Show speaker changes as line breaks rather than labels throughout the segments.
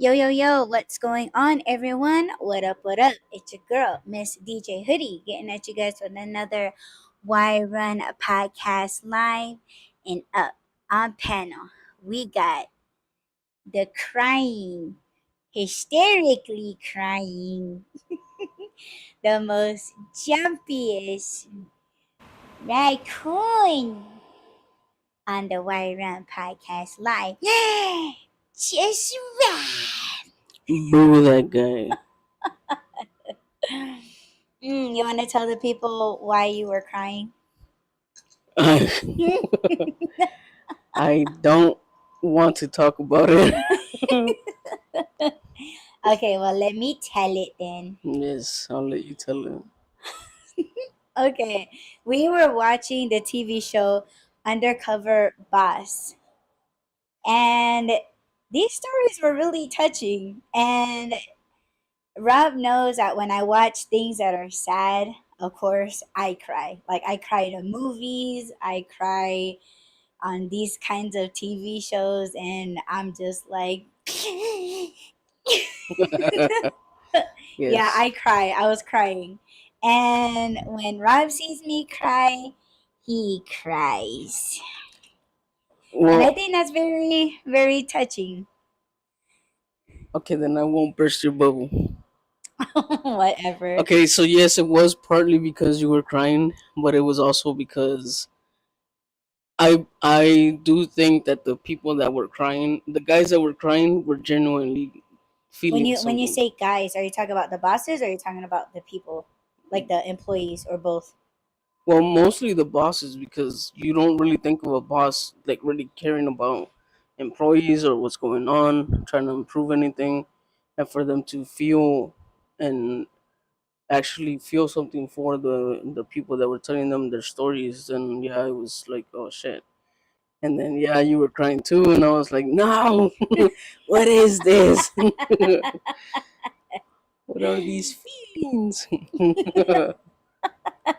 Yo, yo, yo, what's going on, everyone? What up, what up? It's your girl, Miss DJ Hoodie, getting at you guys with another Why Run podcast live. And up on panel, we got the crying, hysterically crying, the most jumpiest raccoon on the Why Run podcast live. Yeah! Just right!
Boo that guy.
You want to tell the people why you were crying?
I, I don't want to talk about it.
Okay, well, let me tell it then.
Yes, I'll let you tell him.
Okay, we were watching the TV show Undercover Boss, and these stories were really touching. And Rob knows that when I watch things that are sad, of course, I cry. Like, I cry to movies, I cry on these kinds of TV shows, and I'm just like, yeah,
Yes.
I cry. I was crying. And when Rob sees me cry, he cries. And I
Well,
think that's very, very touching.
okay, then I won't burst your bubble.
Whatever.
Okay, so yes, it was partly because you were crying, but it was also because I do think that the people that were crying, the guys that were crying, were genuinely
When
feeling
you
something.
say guys, are you talking about the bosses or are you talking about the people? Like the employees or both?
Well, mostly the bosses, because you don't really think of a boss like really caring about employees or what's going on, trying to improve anything, and for them to feel and actually feel something for the people that were telling them their stories. And yeah, it was like, oh shit. And then yeah, you were crying too, and I was like, no, what is this? What are these feelings?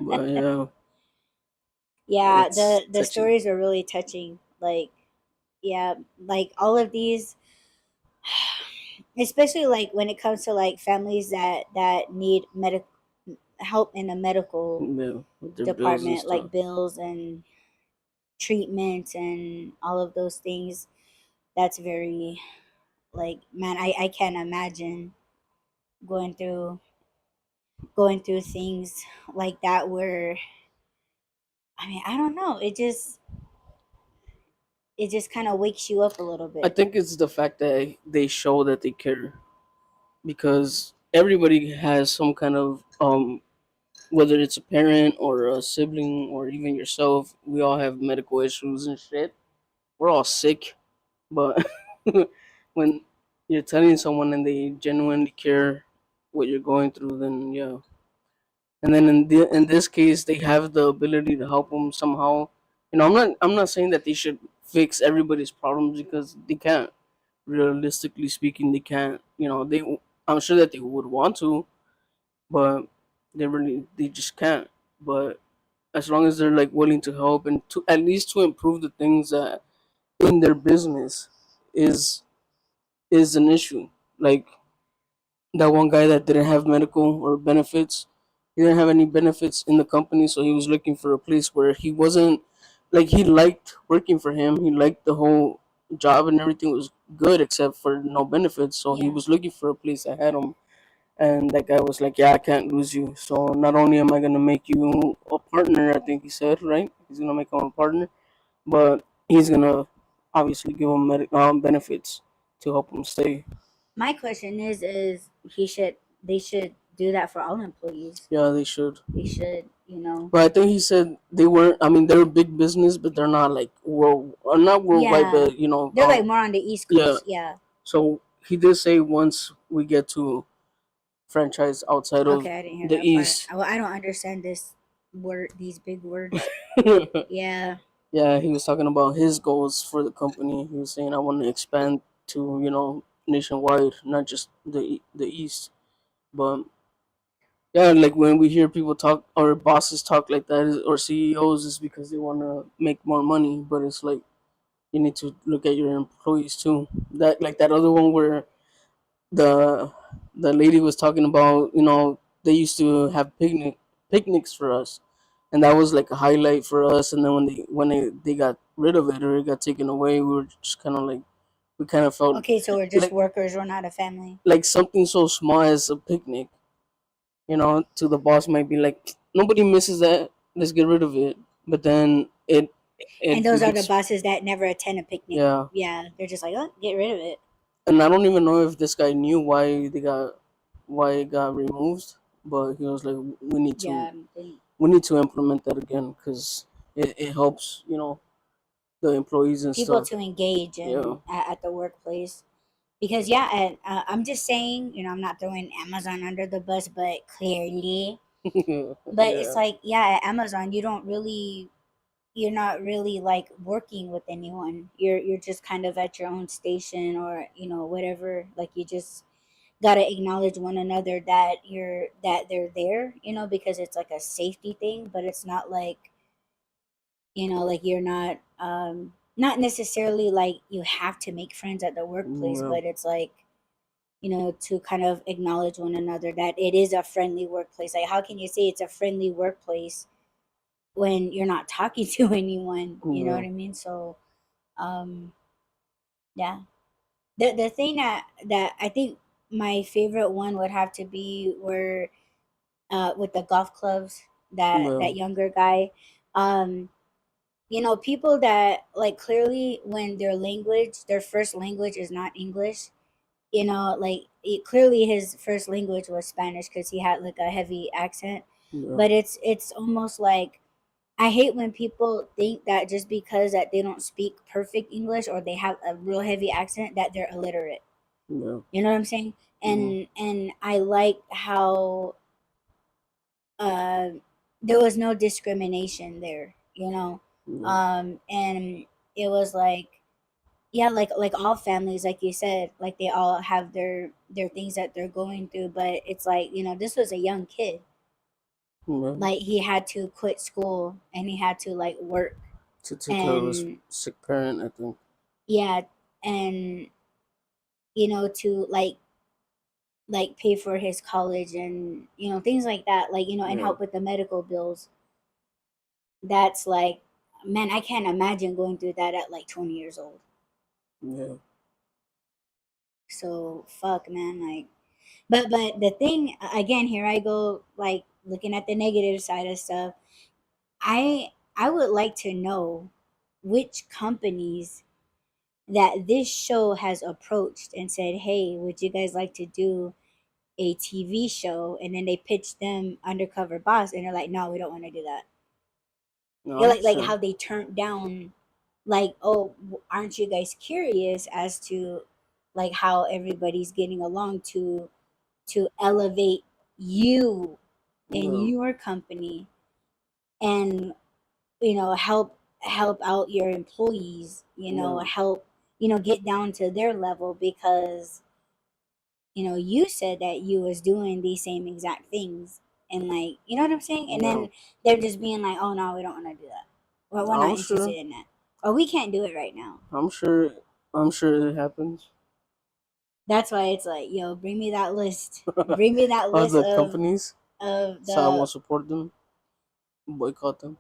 But yeah,
Yeah,
it's
the
touching.
stories are really touching. Like, yeah, like all of these, especially like when it comes to like families that need medical help in a medical
Yeah, with their bills and
department, like
stuff.
bills and treatments and all of those things. That's very, like, man, I can't imagine going through going through things like that where, I mean, I don't know, it just kind of wakes you up a little
I
bit.
think it's the fact that they show that they care, because everybody has some kind of whether it's a parent or a sibling or even yourself, we all have medical issues and shit. We're all sick, but when you're telling someone and they genuinely care what you're going through, then yeah. And then in this case, they have the ability to help them somehow. I'm not saying that they should fix everybody's problems, because they can't. Realistically speaking, they can't. I'm sure that they would want to, but they just can't. But as long as they're like willing to help and to at least to improve the things that in their business is is an issue. Like that one guy that didn't have medical or benefits. He didn't have any benefits in the company, so he was looking for a place where he wasn't, like, he liked working for him. He liked the whole job and everything was good except for no benefits. So he
Yeah.
was looking for a place that had him. And that guy was like, "Yeah, I can't lose you. So not only am I gonna make you a partner, I think he said, right? He's gonna make him a partner, but he's gonna obviously give him benefits to help him stay."
My question is they should do that for all employees.
Yeah, they should.
They should.
But I think he said they weren't. I mean, they're a big business, but they're not like not worldwide,
Yeah,
but
they're like more on the East
yeah.
Coast. Yeah.
So he did say once we get to franchise outside of
Okay, I didn't hear
the
that part.
East.
Well, I don't understand these big words. Yeah.
Yeah, he was talking about his goals for the company. He was saying, "I want to expand to nationwide, not just the East." But yeah, like when we hear people talk or bosses talk like that, or CEOs, is because they want to make more money. But it's like you need to look at your employees too. That, like that other one where the the lady was talking about, they used to have picnics for us, and that was like a highlight for us. And then when they got rid of it, or it got taken away, we were just kind of like, we kind of felt
Okay, so we're just
like
workers, we're not a family.
something so small as a picnic, to the boss might be like, nobody misses that, let's get rid of it. But then
And
it
those are the
makes,
bosses that never attend a picnic.
yeah.
Yeah, they're just like, oh, get rid of it.
And I don't even know if this guy knew why it got removed, but he was like,
Yeah, they,
we need to implement that again, because it helps, the employees and
people
stuff.
to engage
Yeah.
in at the workplace. Because yeah, and I'm just saying, I'm not throwing Amazon under the bus, but clearly, but it's
Yeah.
like, yeah, at Amazon, you're not really like working with anyone. You're just kind of at your own station, or whatever. Like, you just gotta acknowledge one another that they're there, because it's like a safety thing. But it's not like, like, you're not necessarily like you have to make friends at the workplace,
Yeah.
but it's like, to kind of acknowledge one another that it is a friendly workplace. Like, how can you say it's a friendly workplace when you're not talking to anyone? You know
Yeah.
what I mean? So, um, yeah. The thing that I think my favorite one would have to be where, with the golf clubs,
Yeah.
that younger guy, um, people that, like, clearly when their first language is not English, like, clearly his first language was Spanish because he had like a heavy accent.
Yeah.
But it's almost like, I hate when people think that just because that they don't speak perfect English, or they have a real heavy accent, that they're illiterate.
Yeah.
You know what I'm saying?
Mhm.
And I like how, uh, there was no discrimination there.
Yeah.
And it was like, yeah, like all families, like you said, like they all have their things that they're going through. But it's like, this was a young kid.
Yeah.
Like, he had to quit school and he had to like work.
To take care of his
And
sick parent, I think.
yeah, and to like pay for his college, and things like that, like, and
Yeah.
help with the medical bills. That's like, man, I can't imagine going through that at like 20 years old.
Yeah.
So fuck, man, like, but the thing, again, here I go, like, looking at the negative side of stuff. I would like to know which companies that this show has approached and said, "Hey, would you guys like to do a TV show?" And then they pitch them Undercover Boss, and they're like, "No, we don't want to do that."
No,
Yeah,
I'm
like
sure.
how they turned down, like, "Oh, aren't you guys curious as to like how everybody's getting along to elevate you in
Yeah.
your company, and help out your employees,
Yeah.
help, get down to their level, because you said that you was doing these same exact things." And like, you know what I'm saying? And
Yeah.
then they're just being like, "Oh no, we don't want to do that, well, we're not
I'm
interested
sure.
in that, or we can't do it right now."
I'm sure. I'm sure it happens.
That's why it's like, yo, bring me that list, bring me that
Of
list
the companies,
of
so I
the.
won't support them, boycott them.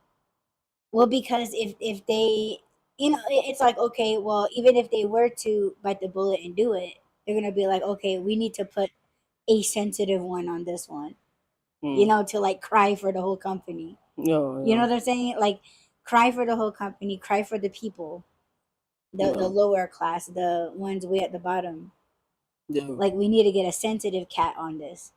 Well, because if they, it's like, okay, well, even if they were to bite the bullet and do it, they're gonna be like, okay, we need to put a sensitive one on this one,
Hmm.
to like cry for the whole company.
Yeah.
You know
Yeah.
what I'm saying? Like, cry for the whole company, cry for the people, the
Yeah.
lower class, the ones way at the bottom.
Yeah.
Like, we need to get a sensitive cat on this.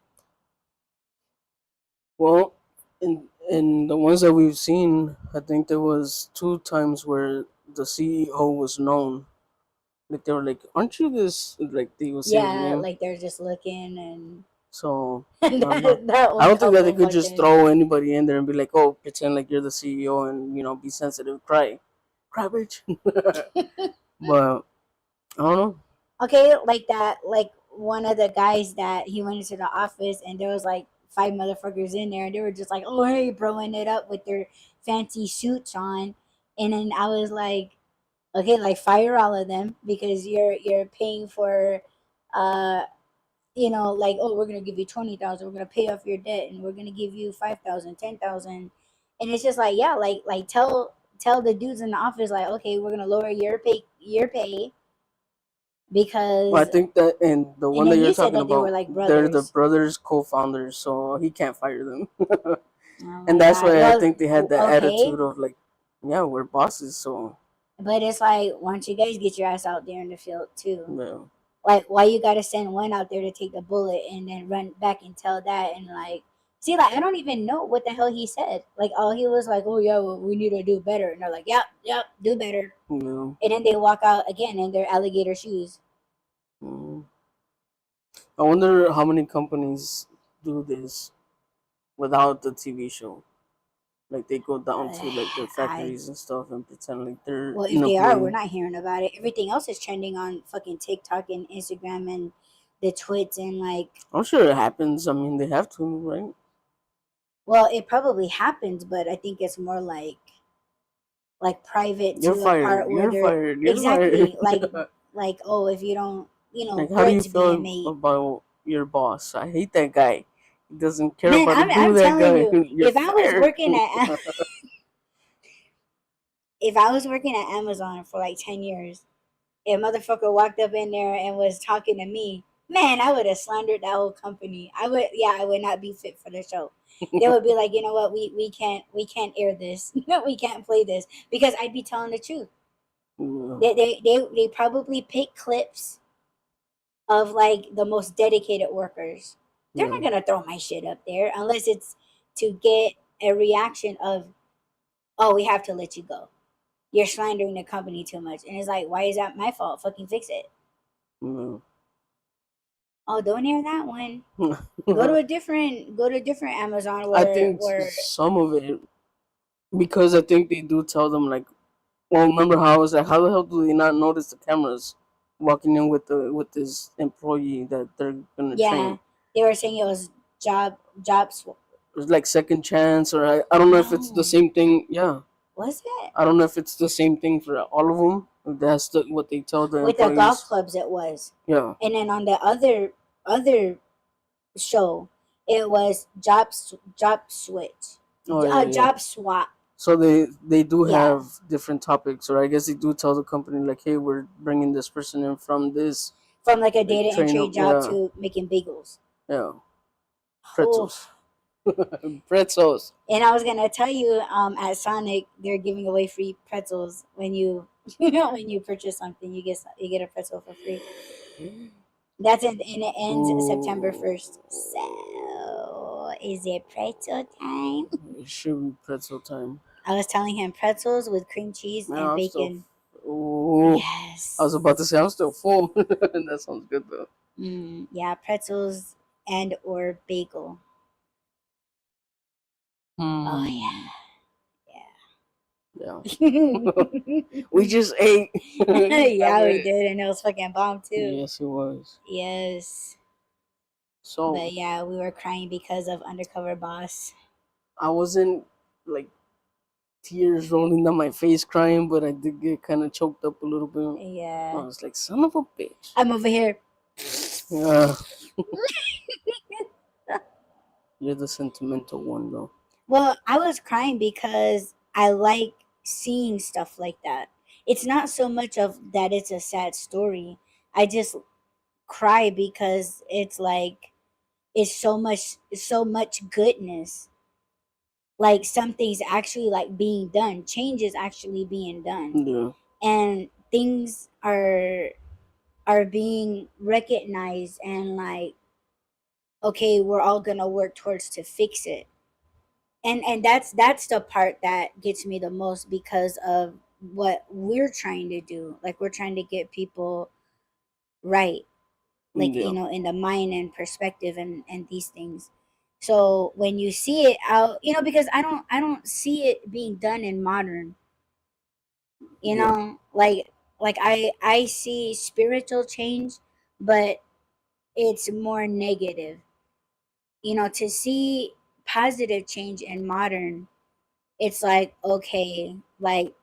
Well, in the ones that we've seen, I think there was two times where the CEO was known. Like, they were like, "Aren't you this?" Like, they would say his
Yeah,
name.
like they're just looking, and
So
and
I don't know.
that
I
one
don't think that they
couple
could just
fucking.
throw anybody in there and be like, "Oh, pretend like you're the CEO and be sensitive, cry, bitch." But I don't know.
Okay, like that, like one of the guys that he went into the office, and there was like five motherfuckers in there, and they were just like, "Oh, hey," broing it up with their fancy suits on. And then I was like, okay, like, fire all of them, because you're paying for, uh like, oh, we're gonna give you 20,000, we're gonna pay off your debt, and we're gonna give you 5,000, 10,000, and it's just like, yeah, like tell the dudes in the office, like, okay, we're gonna lower your pay
Well, I
because,
think that, and the
and
one that
then
you're
you said
talking
that they were
about,
like
they're the
brothers.
brothers co-founders, so he can't fire them.
Oh
And
my
that's
god.
why I
Well,
think they had that
okay,
attitude of like, yeah, we're bosses, so
but it's like, why don't you guys get your ass out there in the field too?
yeah.
Like, why you gotta send one out there to take the bullet and then run back and tell that, and like, see, like, I don't even know what the hell he said. Like, all he was like, oh yeah, well, we need to do better, and they're like, yep, yep, do better,
Yeah.
and then they walk out again in their alligator shoes.
Mm. I wonder how many companies do this without the TV show. Like they go down to like their
I
factories and stuff and pretend like they're
Well,
an
if they are, we're
employee.
not hearing about it. Everything else is trending on fucking TikTok and Instagram and the twits, and like,
I'm sure it happens. I mean, they have to, right?
well, it probably happens, but I think it's more like private
You're
to a
fired.
part where
You're
they're
fired. You're fired.
exactly like, oh, if you don't,
Like, how do you
threats being
feel
made.
about your boss? I hate that guy. He doesn't care
Man,
about a
I'm
do that
telling
guy.
you,
You're fired.
if I was working at Amazon for like 10 years, if a motherfucker walked up in there and was talking to me, man, I would have slandered that whole company. I would not be fit for the show. They would be like, you know what, we can't air this. We can't play this, because I'd be telling the truth.
Yeah.
They probably pick clips of like the most dedicated workers. They're
Yeah.
not gonna throw my shit up there unless it's to get a reaction of, oh, we have to let you go. You're slandering the company too much. And it's like, why is that my fault? Fucking fix it.
Yeah.
Oh, don't air that one. Go to a different Amazon
I
where
think some of it, because I think they do tell them like, well, remember how I was like, how the hell do they not notice the cameras walking in with this employee that they're gonna
yeah,
train?
they were saying it was job swap.
It's like second chance, or I don't know if it's the
No.
same thing. Yeah,
Was it?
I don't know if it's the same thing for all of them. If that's what they tell the
With the golf
employees.
clubs it was.
Yeah.
And then on the other show, it was job switch.
Oh yeah, yeah.
Job swap.
So they do
Yeah.
have different topics, or I guess they do tell the company like, hey, we're bringing this person in from this
From like a
like
data
train
entry
up.
job
Yeah,
to making bagels.
yeah, pretzels,
Oof.
pretzels.
And I was gonna tell you, at Sonic, they're giving away free pretzels when you, when you purchase something, you get a pretzel for free. And it ends September
Ooh,
1st. So is it pretzel time?
it should be pretzel time.
I was telling him pretzels with cream cheese
Man,
and
I'm still.
bacon.
Ooh, I was about to
Yes.
say I'm still full. That sounds good though.
Yeah, pretzels and or bagel. Oh
Hmm. Yeah.
yeah.
We just ate. Stop
Yeah, we
it.
did, and it was fucking bomb too.
Yes, it was.
Yes.
So
But yeah, we were crying because of Undercover Boss.
I wasn't like tears rolling down my face crying, but I did get kind of choked up a little bit. I
Yeah.
was like, son of a bitch.
I'm over here.
Yeah, you're the sentimental one though.
Well, I was crying because I like seeing stuff like that. It's not so much of that it's a sad story. I just cry because it's like, it's so much goodness. Like, something's actually like being done. Change is actually being done.
Yeah,
And things are being recognized, and like, okay, we're all gonna work towards to fix it. And that's the part that gets me the most, because of what we're trying to do. Like, we're trying to get people right, like,
yeah,
in the mind and perspective, and these things. So when you see it out, because I don't see it being done in modern,
yeah,
like I see spiritual change, but it's more negative. To see positive change in modern, it's like, okay, like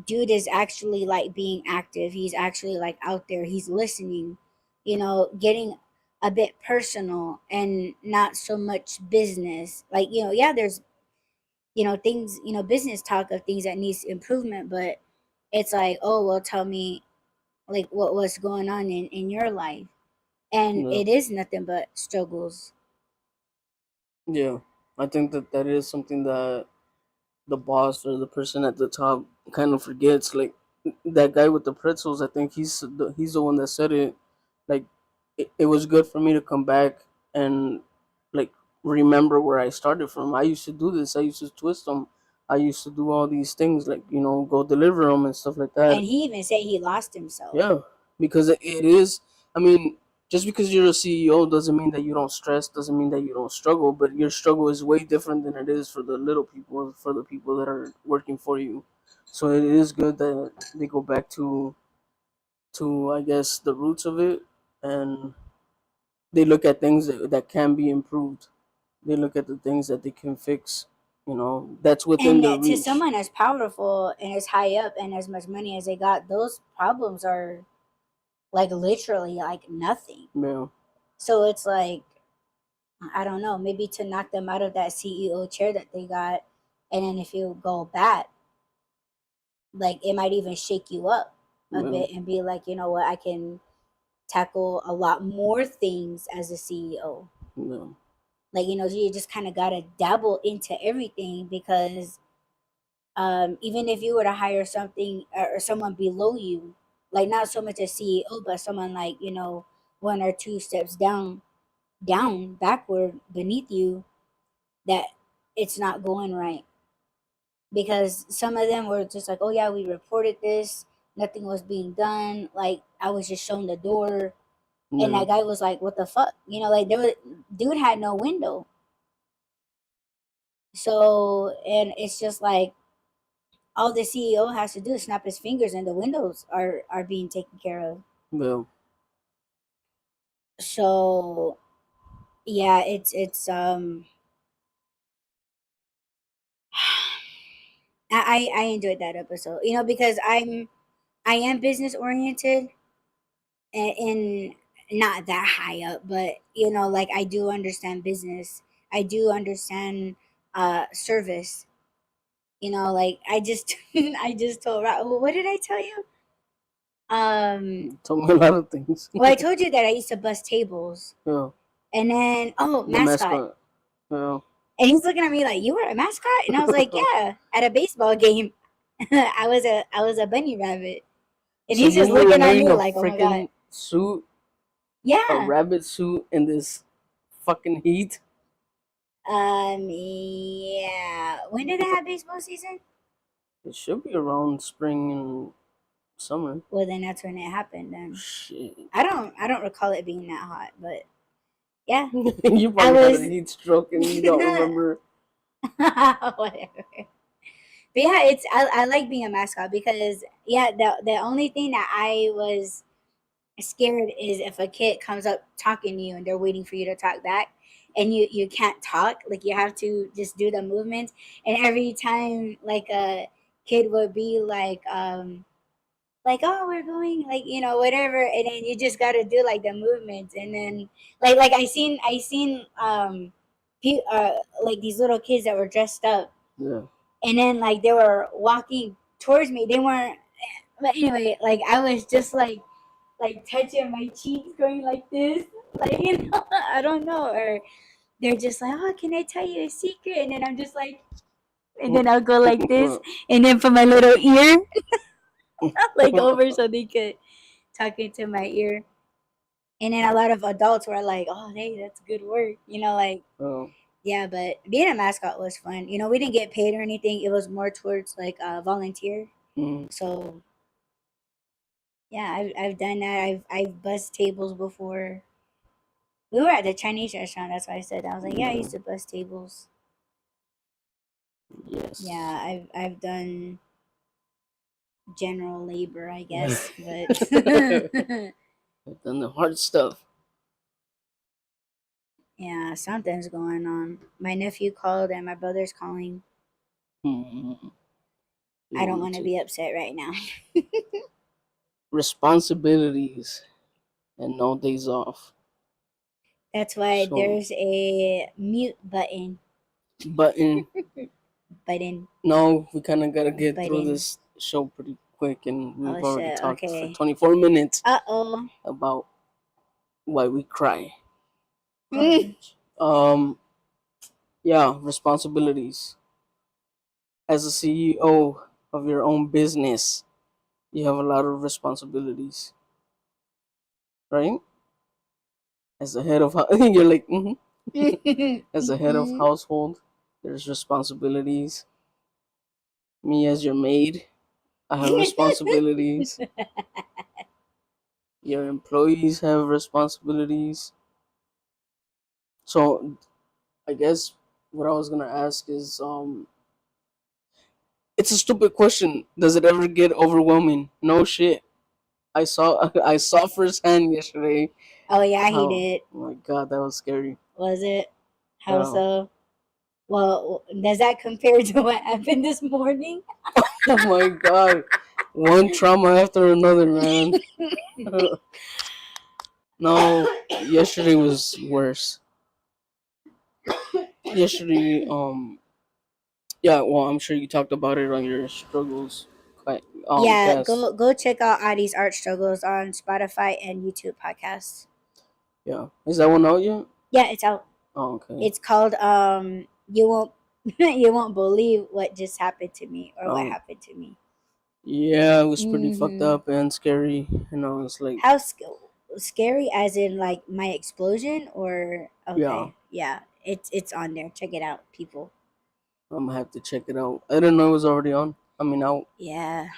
dude is actually like being active. He's actually like out there. He's listening. getting a bit personal and not so much business. Like, yeah, there's, things, business talk of things that needs improvement, but it's like, oh, well, tell me, like, what's going on in your life. And
Yeah.
it is nothing but struggles.
Yeah. I think that that is something that the boss or the person at the top kind of forgets. Like that guy with the pretzels, I think he's the one that said it. Like it was good for me to come back and like remember where I started from. I used to do this. I used to twist them. I used to do all these things, like go deliver them and stuff like that.
And he even said he lost himself.
Yeah, because it is. I mean, just because you're a CEO doesn't mean that you don't stress, doesn't mean that you don't struggle, but your struggle is way different than it is for the little people, for the people that are working for you. So it is good that they go back to I guess the roots of it, and they look at things that can be improved. They look at the things that they can fix. That's within
And
their
to
reach.
someone as powerful and as high up and as much money as they got, those problems are like literally like nothing.
Yeah,
So it's like, I don't know, maybe to knock them out of that CEO chair that they got, and then if you go back, like it might even shake you up a
yeah,
bit and be like, you know what, I can tackle a lot more things as a CEO.
yeah,
Like, you just kind of got to dabble into everything, because even if you were to hire something or someone below you, like not so much a CEO, but someone like, one or two steps down, backward, beneath you, that it's not going right. Because some of them were just like, oh yeah, we reported this, nothing was being done. Like, I was just shown the door, and
yeah,
that guy was like, what the fuck? Like, there was, dude had no window. So, and it's just like, all the CEO has to do is snap his fingers and the windows are being taken care of.
yeah.
So yeah, it's I enjoyed that episode, because I am business oriented, and not that high up, but like, I do understand business. I do understand service. Like, I just I just told what did I tell you?
Told me a lot of things.
Well, I told you that I used to bust tables.
Yeah,
And then, oh,
the
mascot.
mascot. Yeah.
And he's looking at me like, "You were a mascot?" And I was like, "Yeah, at a baseball game, I was a bunny rabbit." And
So
he's
you
just
were
looking at
wearing
me
a
like, "Oh my god."
freaking suit, a
Yeah.
rabbit suit in this fucking heat?
Yeah. When did they have baseball season?
It should be around spring and summer.
Well, then that's when it happened. Then
Shit.
I don't recall it being that hot, but yeah,
You
I
probably had a
was.
heat stroke and you don't remember.
Whatever. But yeah, I like being a mascot, because yeah, the only thing that I was scared is if a kid comes up talking to you and they're waiting for you to talk back, and you can't talk, like you have to just do the movements. And every time like a kid would be like, oh, we're going, like, whatever, and then you just got to do like the movements. And then like I seen like these little kids that were dressed up,
Yeah.
and then like they were walking towards me. They weren't, but anyway, like I was just like touching my cheeks, going like this, like, I don't know. Or they're just like, oh, can I tell you a secret? And then I'm just like, and then I'll go like this, and then put my little ear like over so they could talk into my ear. And then a lot of adults were like, oh, hey, that's good work, like,
Oh.
yeah. But being a mascot was fun. We didn't get paid or anything. It was more towards like volunteer.
Mm.
So yeah, I've done that. I've bussed tables before. We were at the Chinese restaurant. That's why I said that. I was like, yeah, I
Yeah.
used to bus tables.
Yes.
Yeah, I've done general labor, I guess, but
I've done the hard stuff.
yeah, something's going on. My nephew called and my brother's calling.
Mm.
I
Yeah,
don't
me
want to
too.
be upset right now.
Responsibilities. and no days off.
That's why
So,
there's a mute button.
button.
Button.
No, we kind of gotta get through
Button.
this show pretty quick, and we've
Oh
already
shit.
talked for
Okay.
24 minutes
Uh oh.
about why we cry. Um, yeah, responsibilities. As a CEO of your own business, you have a lot of responsibilities, right? As a head of, you're like, as a head of household, there's responsibilities. Me as your maid, I have responsibilities. Your employees have responsibilities. So I guess what I was gonna ask is, it's a stupid question. Does it ever get overwhelming? No shit. I saw firsthand yesterday
Oh yeah, he
how,
did.
oh my god, that was scary.
Was it? How
Yeah.
so? Well, does that compare to what happened this morning?
Oh my god. One trauma after another, man. No, yesterday was worse. Yesterday, yeah, well, I'm sure you talked about it on your struggles,
Yeah,
cast.
go check out Adi's art struggles on Spotify and YouTube podcasts.
Yeah, is that one out yet?
Yeah, it's out.
Oh, okay.
It's called you won't you won't believe what just happened to me or what
Um,
happened to me.
yeah, it was pretty fucked
Mm-hmm.
up and scary. It's like,
How scary? As in like my explosion? Or
yeah,
okay, yeah, it's on there. Check it out, people.
I'm gonna have to check it out. I didn't know it was already on. I mean, out,
Yeah,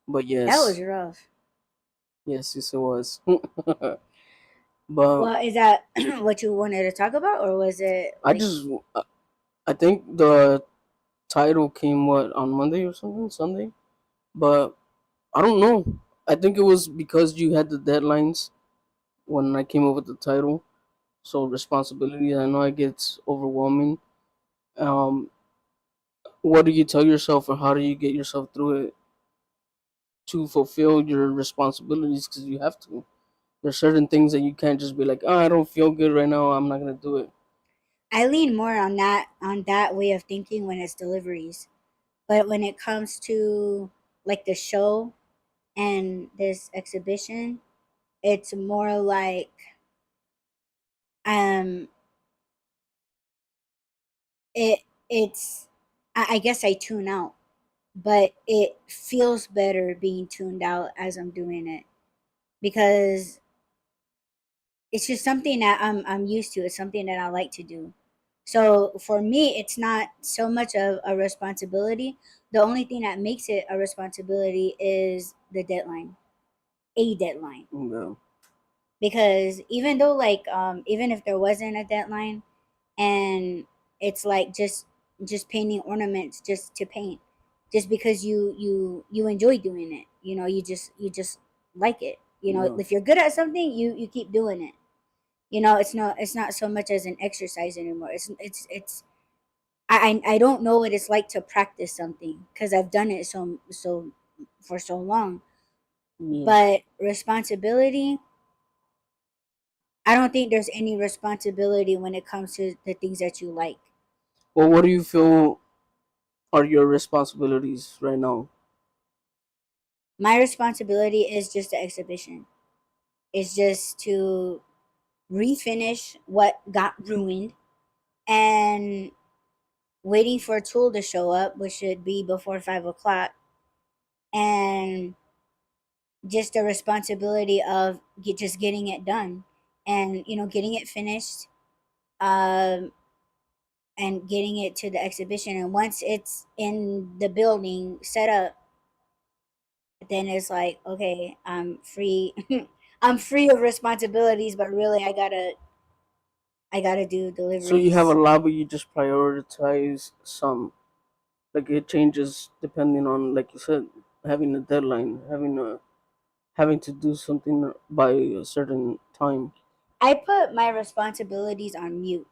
but
that was
yes,
rough.
yes, it was. But
Well, is that what you wanted to talk about, or was it
I
like
just, I think the title came what on Monday or something, Sunday. But I don't know. I think it was because you had the deadlines when I came up with the title. So responsibility, I know it gets overwhelming. Um, what do you tell yourself, or how do you get yourself through it to fulfill your responsibilities? Because you have to. There's certain things that you can't just be like, oh, I don't feel good right now. I'm not gonna do it.
I lean more on that way of thinking when it's deliveries. But when it comes to like the show and this exhibition, it's more like um it it's I guess I tune out, but it feels better being tuned out as I'm doing it because it's just something that I'm used to. It's something that I like to do. So for me, it's not so much of a responsibility. The only thing that makes it a responsibility is the deadline, a deadline.
Yeah.
Because even though like even if there wasn't a deadline and it's like just painting ornaments just to paint, just because you enjoy doing it, you just like it.
Yeah.
If you're good at something, you keep doing it. It's not so much as an exercise anymore. It's I don't know what it's like to practice something because I've done it so for so long.
Yeah.
But responsibility, I don't think there's any responsibility when it comes to the things that you like.
Well, what do you feel are your responsibilities right now?
My responsibility is just the exhibition. It's just to refinish what got ruined and waiting for a tool to show up, which should be before 5 o'clock, and just the responsibility of just getting it done and getting it finished, um, and getting it to the exhibition. And once it's in the building set up, then it's like, okay, I'm free. I'm free of responsibilities, but really I gotta do
So you have a
deliveries.
lot, but you just prioritize some. Like it changes depending on, like you said, having a deadline, having to do something by a certain time.
I put my responsibilities on mute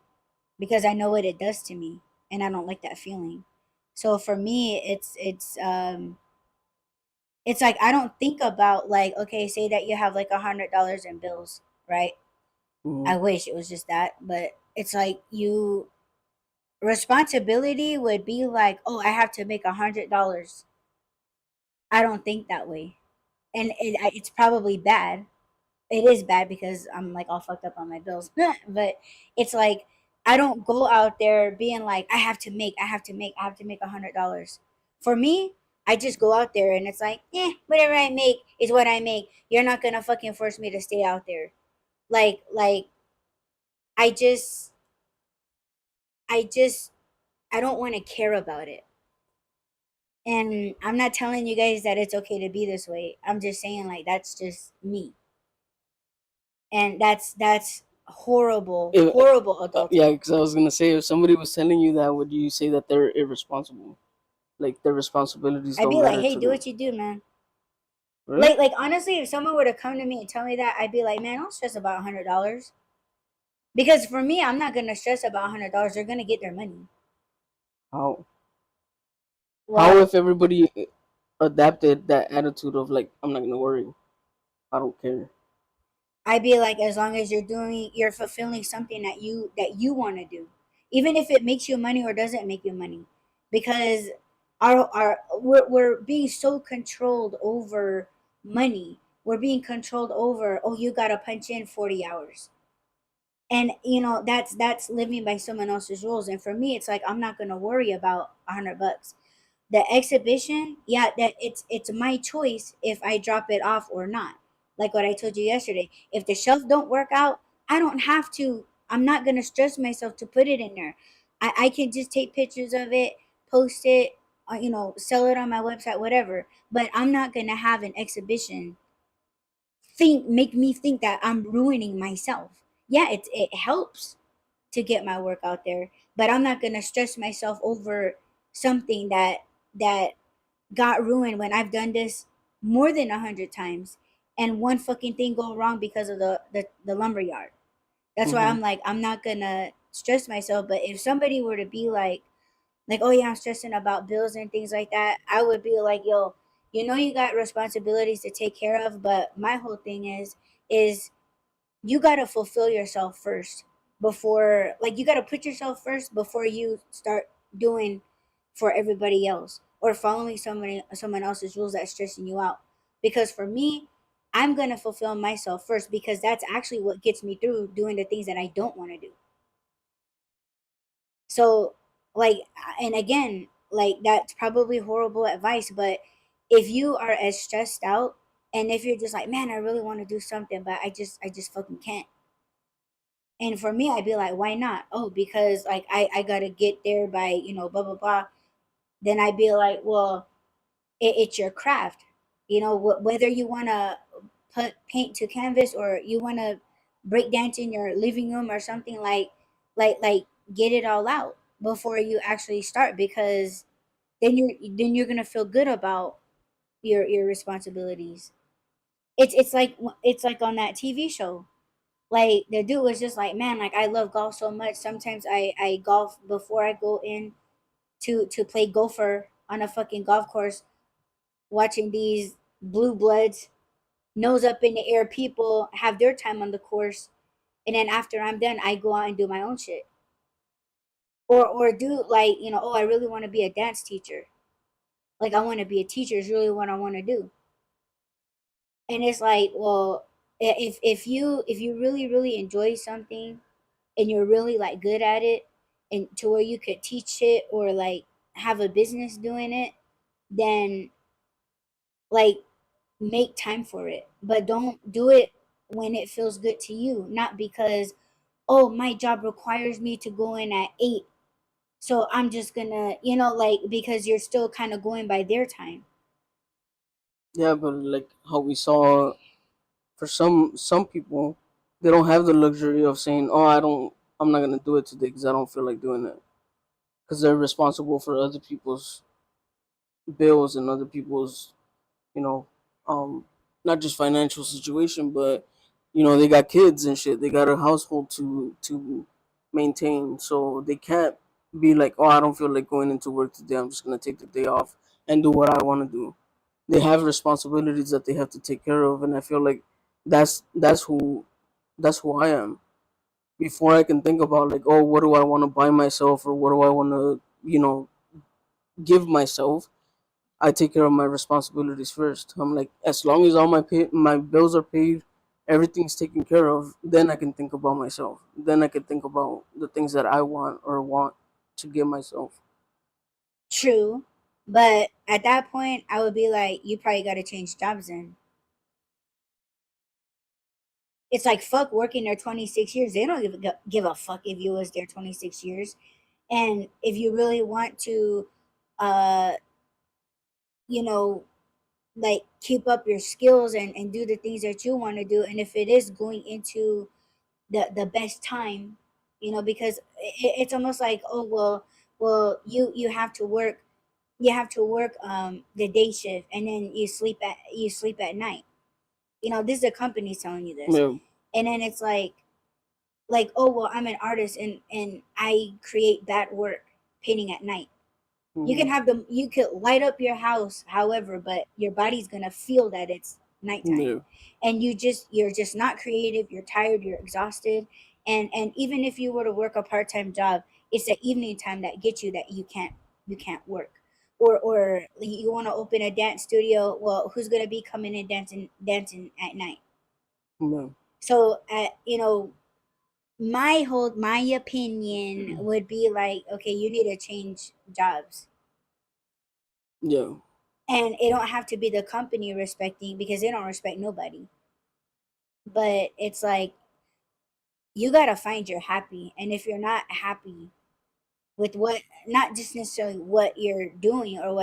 because I know what it does to me and I don't like that feeling. So for me, it's It's like I don't think about, like, okay, say that you have like $100 in bills, right?
Hmm.
I wish it was just that, but it's like you responsibility would be like, oh, I have to make $100. I don't think that way, and it's probably bad. It is bad because I'm like all fucked up on my bills, but it's like I don't go out there being like I have to make $100. For me, I just go out there and it's like, whatever I make is what I make. You're not gonna fucking force me to stay out there. Like I just I just I don't want to care about it. And I'm not telling you guys that it's okay to be this way. I'm just saying like that's just me. And that's horrible,
If,
horrible
yeah,
adulting.
because I was gonna say, if somebody was telling you that, would you say that they're irresponsible? Like their responsibilities
I'd
don't
be like,
matter
hey,
to
do
them?
what you do, man.
Really?
Like honestly, if someone were to come to me and tell me that, I'd be like, man, don't stress about $100. Because for me, I'm not gonna stress about $100. They're gonna get their money.
How? How
Well,
if everybody adapted that attitude of like, I'm not gonna worry, I don't care.
I'd be like, as long as you're fulfilling something that you want to do, even if it makes you money or doesn't make you money, because we're being so controlled over money. We're being controlled over. Oh, you gotta punch in 40 hours, and that's living by someone else's rules. And for me, it's like I'm not gonna worry about $100. The exhibition, yeah, that it's my choice if I drop it off or not. Like what I told you yesterday, if the shelf don't work out, I don't have to. I'm not gonna stress myself to put it in there. I can just take pictures of it, post it, sell it on my website, whatever. But I'm not gonna have an exhibition think make me think that I'm ruining myself. Yeah, it helps to get my work out there, but I'm not gonna stress myself over something that got ruined when I've done this more than 100 times, and one fucking thing go wrong because of the lumber yard. That's why
Hmm.
I'm like, I'm not gonna stress myself. But if somebody were to be like, oh yeah, I'm stressing about bills and things like that, I would be like, yo, you got responsibilities to take care of, but my whole thing is you got to fulfill yourself first before, like, you got to put yourself first before you start doing for everybody else or following someone else's rules that's stressing you out. Because for me, I'm going to fulfill myself first because that's actually what gets me through doing the things that I don't want to do. So, like, and again, like, that's probably horrible advice, but if you are as stressed out and if you're just like, man, I really want to do something, but I just fucking can't. And for me, I'd be like, why not? Oh, because like I gotta get there by, blah blah blah. Then I'd be like, well, it's your craft. Whether you wanna put paint to canvas or you wanna break dance in your living room or something, like get it all out before you actually start, because then you're gonna feel good about your responsibilities. It's like on that TV show, like the dude was just like, man, like I love golf so much. Sometimes I golf before I go in to play golfer on a fucking golf course, watching these blue bloods, nose up in the air people have their time on the course, and then after I'm done, I go out and do my own shit. Or do, like, oh, I really want to be a dance teacher. Like I want to be a teacher is really what I want to do. And it's like, well, if you really really enjoy something and you're really like good at it and to where you could teach it or like have a business doing it, then like make time for it. But don't do it when it feels good to you, not because, oh, my job requires me to go in at 8. So I'm just gonna, like, because you're still kind of going by their time.
Yeah, but like how we saw, for some people, they don't have the luxury of saying, "Oh, I'm not gonna do it today because I don't feel like doing it," because they're responsible for other people's bills and other people's, you know, um, not just financial situation, but they got kids and shit. They got a household to maintain, so they can't be like, "Oh, I don't feel like going into work today. I'm just gonna take the day off and do what I want to do." they have responsibilities that they have to take care of, and I feel like that's who I am. Before I can think about like, oh, what do I want to buy myself, or what do I want to, give myself, I take care of my responsibilities first. I'm like, as long as all my bills are paid, everything's taken care of, then I can think about myself. Then I can think about the things that I want to give myself.
True. But at that point, I would be like, you probably got to change jobs then. It's like, fuck working there 26 years. They don't give a fuck if you was there 26 years. And if you really want to, uh, you know, like keep up your skills and do the things that you want to do. And if it is going into the best time, because it's almost like, oh, well, you have to work, the day shift, and then you sleep at night. This is the company telling you this.
Yeah.
And then it's like, oh, well, I'm an artist, and I create that work, painting at night.
Hmm.
You could light up your house however, but your body's gonna feel that it's nighttime.
Yeah.
And you're just not creative, you're tired, you're exhausted. And even if you were to work a part-time job, it's the evening time that gets you, that you can't work. Or you want to open a dance studio, well, who's gonna be coming in dancing at night?
Yeah.
So, my opinion would be like, okay, you need to change jobs.
Yeah.
And it don't have to be the company respecting, because they don't respect nobody. But it's like, you got to find your happy. And if you're not happy with what, not just necessarily what you're doing, or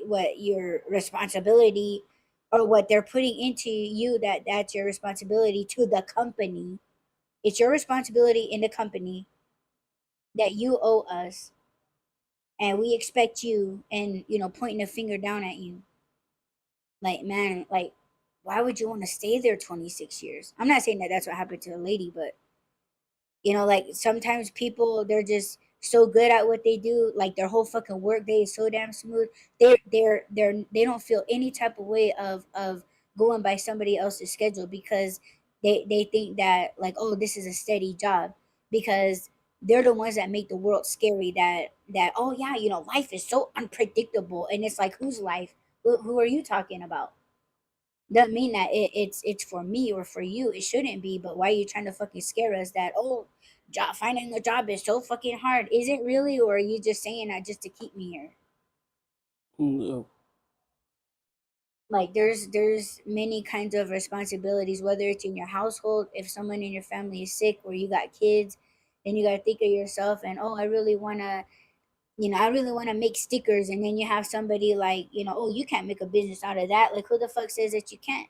what your responsibility, or what they're putting into you, that's your responsibility to the company. It's your responsibility in the company that you owe us, and we expect you, and pointing a finger down at you. Like, man, like, why would you want to stay there 26 years? I'm not saying that that's what happened to the lady, but like, sometimes people, they're just so good at what they do, like their whole fucking work day is so damn smooth. They don't feel any type of way of going by somebody else's schedule, because they think that, like, oh, this is a steady job, because they're the ones that make the world scary. That oh yeah, life is so unpredictable. And it's like, whose life? Who are you talking about? Doesn't mean that it's for me or for you. It shouldn't be. But why are you trying to fucking scare us that, oh, finding a job is so fucking hard? Is it really? Or are you just saying that just to keep me here?
Yeah.
Like, there's many kinds of responsibilities, whether it's in your household. If someone in your family is sick, or you got kids, then you got to think of yourself. And, oh, I really want to make stickers. And then you have somebody like, oh, you can't make a business out of that. Like, who the fuck says that you can't?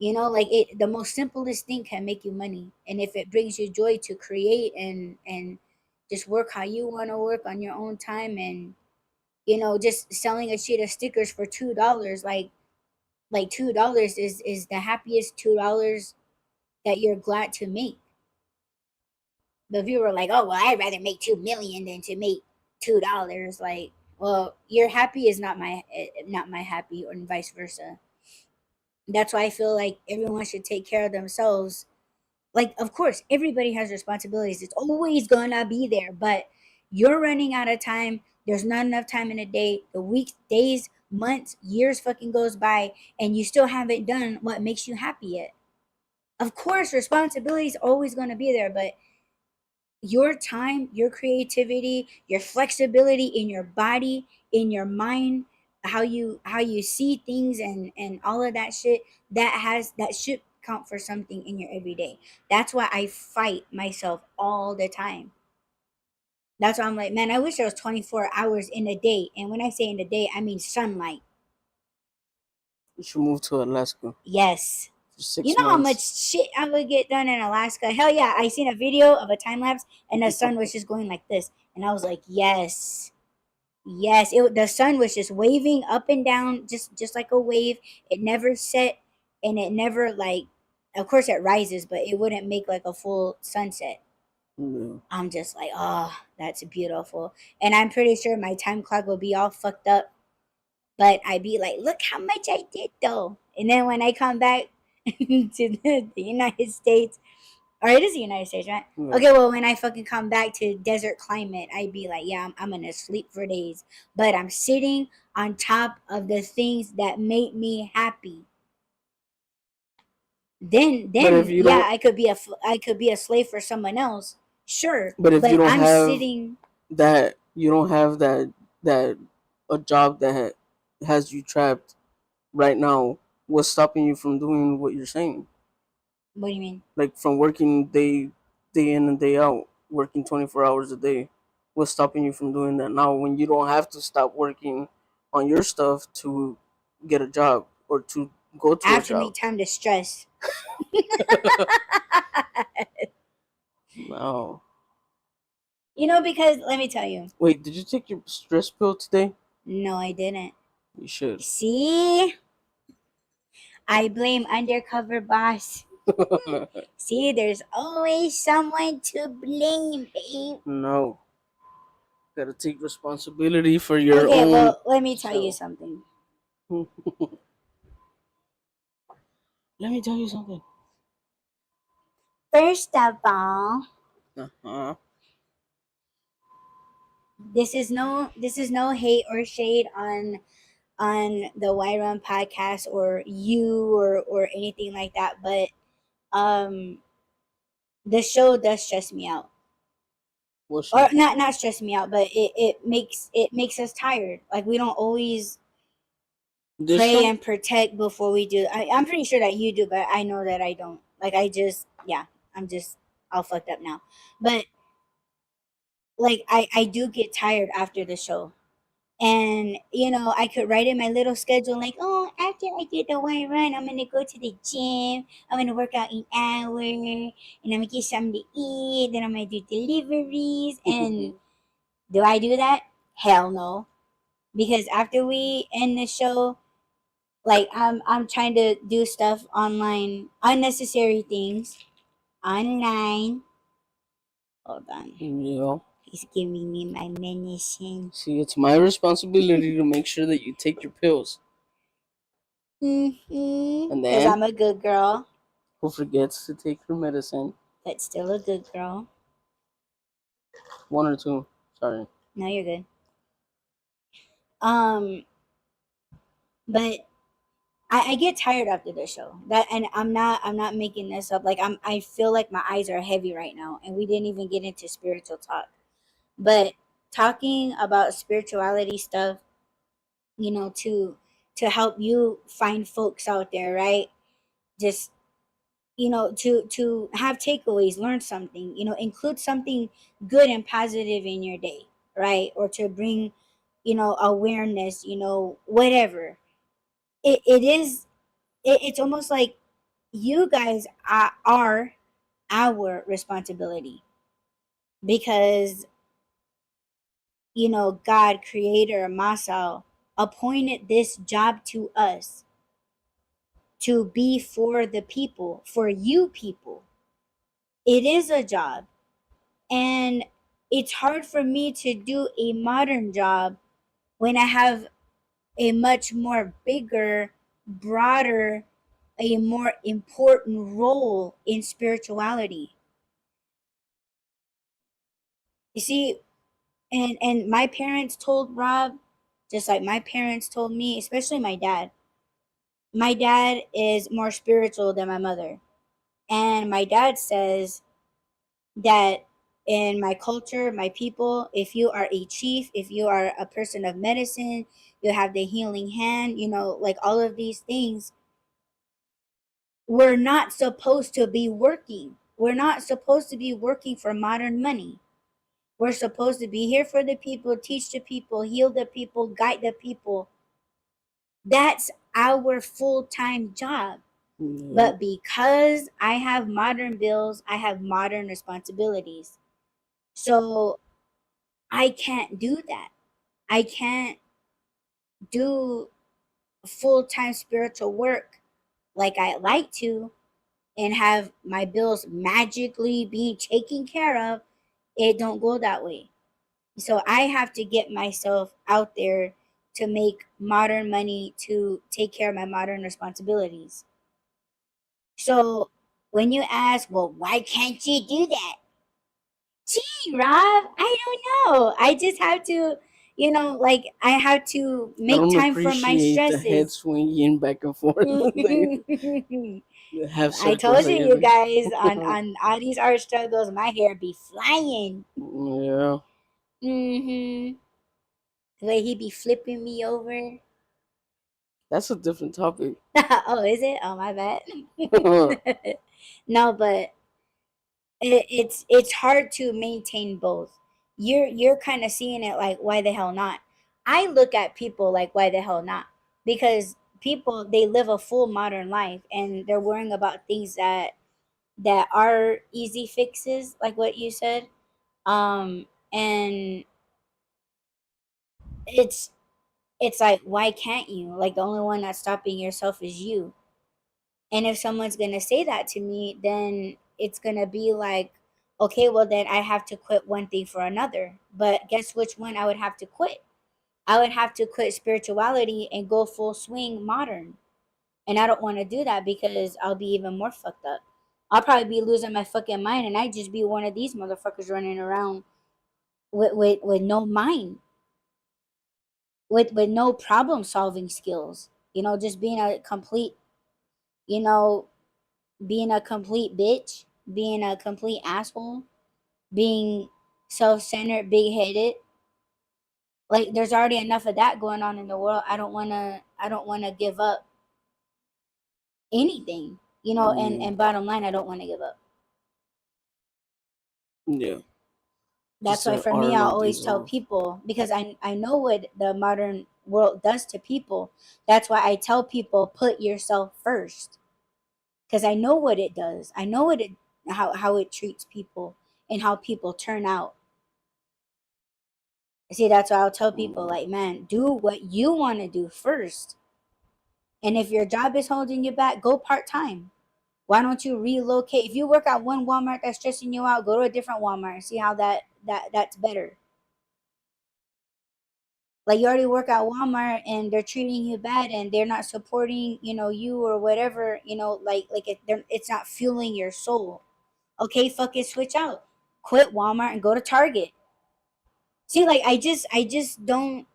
Like, the most simplest thing can make you money. And if it brings you joy to create, and just work how you want to work on your own time, and just selling a sheet of stickers for $2, like $2 is the happiest $2 that you're glad to make. But if you were like, oh, well, I'd rather make 2 million than to make $2, like, well, your happy is not my happy, or vice versa. That's why I feel like everyone should take care of themselves. Like, of course, everybody has responsibilities. It's always gonna be there, but you're running out of time. There's not enough time in a day. The weeks, days, months, years fucking goes by, and you still haven't done what makes you happy yet. Of course, responsibility is always gonna be there, but your time, your creativity, your flexibility in your body, in your mind, how you see things, and all of that shit, that should count for something in your everyday. That's why I fight myself all the time. That's why I'm like, man, I wish there was 24 hours in a day. And when I say in a day, I mean sunlight.
You should move to Alaska
Yes.
for
You
six
know how much
months.
shit I would get done in Alaska? Hell yeah. I seen a video of a time lapse, and the sun was just going like this. And I was like, yes. Yes, the sun was just waving up and down, just like a wave. It never set, and it never, like, of course it rises, but it wouldn't make like a full sunset.
Yeah.
I'm just like, oh, that's beautiful. And I'm pretty sure my time clock will be all fucked up But I'd be like, look how much I did though. And then when I come back to the United States, or it is the United States, right?
Yeah.
Okay, well, when I fucking come back to desert climate, I'd be like, yeah, I'm gonna sleep for days. But I'm sitting on top of the things that make me happy.
But if
Then
you
yeah,
don't,
I could be a slave for someone else, sure.
but if you
But
don't
I'm
have
sitting.
that, you don't have that a job that has you trapped right now. What's stopping you from doing what you're saying?
What do you mean?
Like from working day in and day out, working 24 hours a day. What's stopping you from doing that now when you don't have to stop working on your stuff to get a job or to go
I
to a
have to
job?
make time to stress.
No.
Because let me tell you.
Wait, did you take your stress pill today?
No, I didn't.
You should.
See, I blame undercover boss. See, there's always someone to blame, babe.
No. Gotta take responsibility for your
Okay,
own
well, let me tell you
self.
something.
Let me tell you something.
First of all,
Uh-huh.
this is no hate or shade on the Y Run podcast or you or anything like that, but um the show does stress me out.
What
Or
show?
not stress me out, but it makes us tired. Like we don't always
This
pray
show?
and protect before we do. I'm pretty sure that you do, but I know that I don't. Like I just, yeah, I'm just all fucked up now. But like I do get tired after the show. And I could write in my little schedule like, oh, after I get the white run, I'm gonna go to the gym. I'm gonna work out an hour, and I'm gonna get something to eat. Then I'm gonna do deliveries. And do I do that? Hell no. Because after we end the show, like I'm trying to do stuff online, unnecessary things online. Hold on,
Yeah.
he's giving me my medicine.
See, it's my responsibility to make sure that you take your pills. And
Because
then,
I'm a good girl,
who forgets to take her medicine?
but still a good girl.
One or two. Sorry.
No, you're good. Um, but I get tired after the show. That, and I'm not making this up. Like I feel like my eyes are heavy right now, and we didn't even get into spiritual talk. But talking about spirituality stuff, to help you find folks out there, right? Just to have takeaways, learn something, include something good and positive in your day, right? Or to bring awareness, whatever it's almost like you guys are our responsibility, because God, creator Masao, appointed this job to us to be for the people, for you people. It is a job. And it's hard for me to do a modern job when I have a much more bigger, broader, a more important role in spirituality. You see, and my parents told Rob, just like my parents told me, especially my dad. My dad is more spiritual than my mother. And my dad says that in my culture, my people, if you are a chief, if you are a person of medicine, you have the healing hand, like all of these things, we're not supposed to be working. We're not supposed to be working for modern money. We're supposed to be here for the people, teach the people, heal the people, guide the people. That's our full time job.
Yep.
But because I have modern bills, I have modern responsibilities. So I can't do that. I can't do full time spiritual work like I like to and have my bills magically being taken care of. It don't go that way. So I have to get myself out there to make modern money to take care of my modern responsibilities. So when you ask, well, why can't you do that? Gee, Rob, I don't know. I just have to, like I have to
I
make
don't
time for my
appreciate the head
stresses.
swinging back and forth. The half
I
circles
told
that
you,
you
you
do.
guys, on all these art struggles, my hair be flying.
Yeah,
Mm-hmm. The way he be flipping me over.
that's a different topic.
Oh, is it? Oh, my bad. No, but it's hard to maintain both. You're kind of seeing it like, why the hell not? I look at people like, why the hell not? Because people, they live a full modern life and they're worrying about things that are easy fixes, like what you said. And it's it's like, why can't you? Like, the only one that's stopping yourself is you. And if someone's going to say that to me, then it's going to be like, okay, well, then I have to quit one thing for another. But guess which one I would have to quit? I would have to quit spirituality and go full swing modern. And I don't want to do that because I'll be even more fucked up. I'll probably be losing my fucking mind and I just be one of these motherfuckers running around with no mind, with no problem solving skills. Just being a complete, you know, being a complete bitch, being a complete asshole, being self-centered, big-headed. Like, there's already enough of that going on in the world. I don't want to give up anything. And
yeah,
bottom line, I don't want to give up.
yeah.
That's
Just
why
an
for me, I
ornament
always
these
tell
off.
people, because I know what the modern world does to people. That's why I tell people, put yourself first, because I know what it does. I know how it treats people and how people turn out. See, that's why I'll tell people,
Mm,
like, man, do what you want to do first. And if your job is holding you back, go part time. Why don't you relocate? If you work at one Walmart that's stressing you out, go to a different Walmart and see how that's better. Like, you already work at Walmart and they're treating you bad and they're not supporting, you or whatever, it's not fueling your soul. Okay, fuck it, switch out. Quit Walmart and go to Target. See, like, I just don't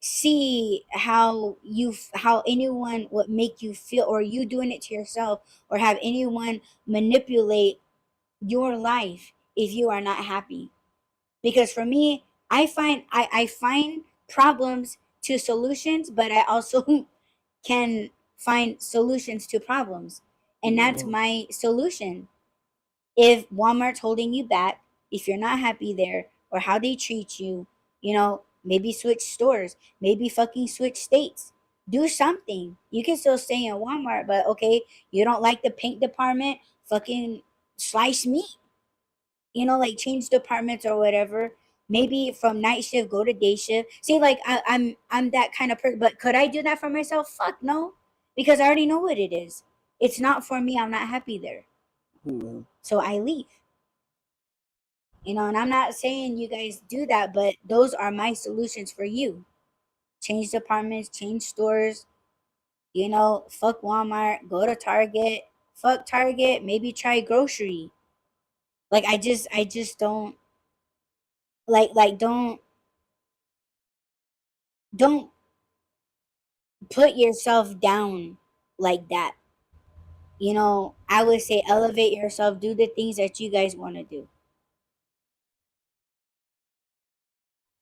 see how anyone would make you feel, or you doing it to yourself, or have anyone manipulate your life if you are not happy. Because for me, I find problems to solutions, but I also can find solutions to problems. And that's
yeah,
my solution. If Walmart's holding you back, if you're not happy there or how they treat you, maybe switch stores, maybe fucking switch states. Do something. You can still stay in Walmart, but okay, you don't like the pink department, fucking slice meat. Like, change departments or whatever. Maybe from night shift go to day shift. See, like, I'm that kind of person. But could I do that for myself? Fuck no, because I already know what it is. It's not for me. I'm not happy there,
yeah.
so I leave. And I'm not saying you guys do that, but those are my solutions for you. Change departments, change stores, fuck Walmart, go to Target, fuck Target, maybe try grocery. Like, I just don't, like, don't put yourself down like that. I would say elevate yourself, do the things that you guys want to do.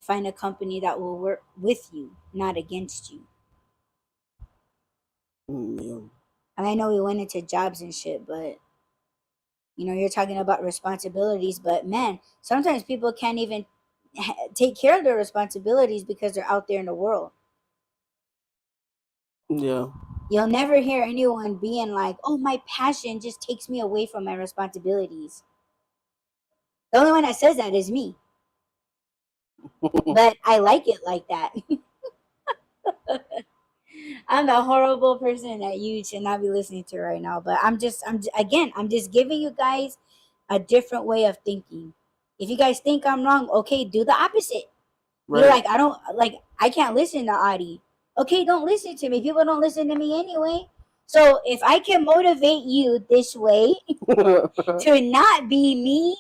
Find a company that will work with you, not against you.
Yeah.
I know we went into jobs and shit, but you're talking about responsibilities, but man, sometimes people can't even take care of their responsibilities because they're out there in the world.
Yeah.
You'll never hear anyone being like, oh, my passion just takes me away from my responsibilities. The only one that says that is me, but I like it like that. I'm the horrible person that you should not be listening to right now, but again, I'm just giving you guys a different way of thinking. If you guys think I'm wrong, okay, do the opposite. You're
Right.
like, I don't like, I can't listen to Audie. Okay, don't listen to me. People don't listen to me anyway. So if I can motivate you this way to not be me,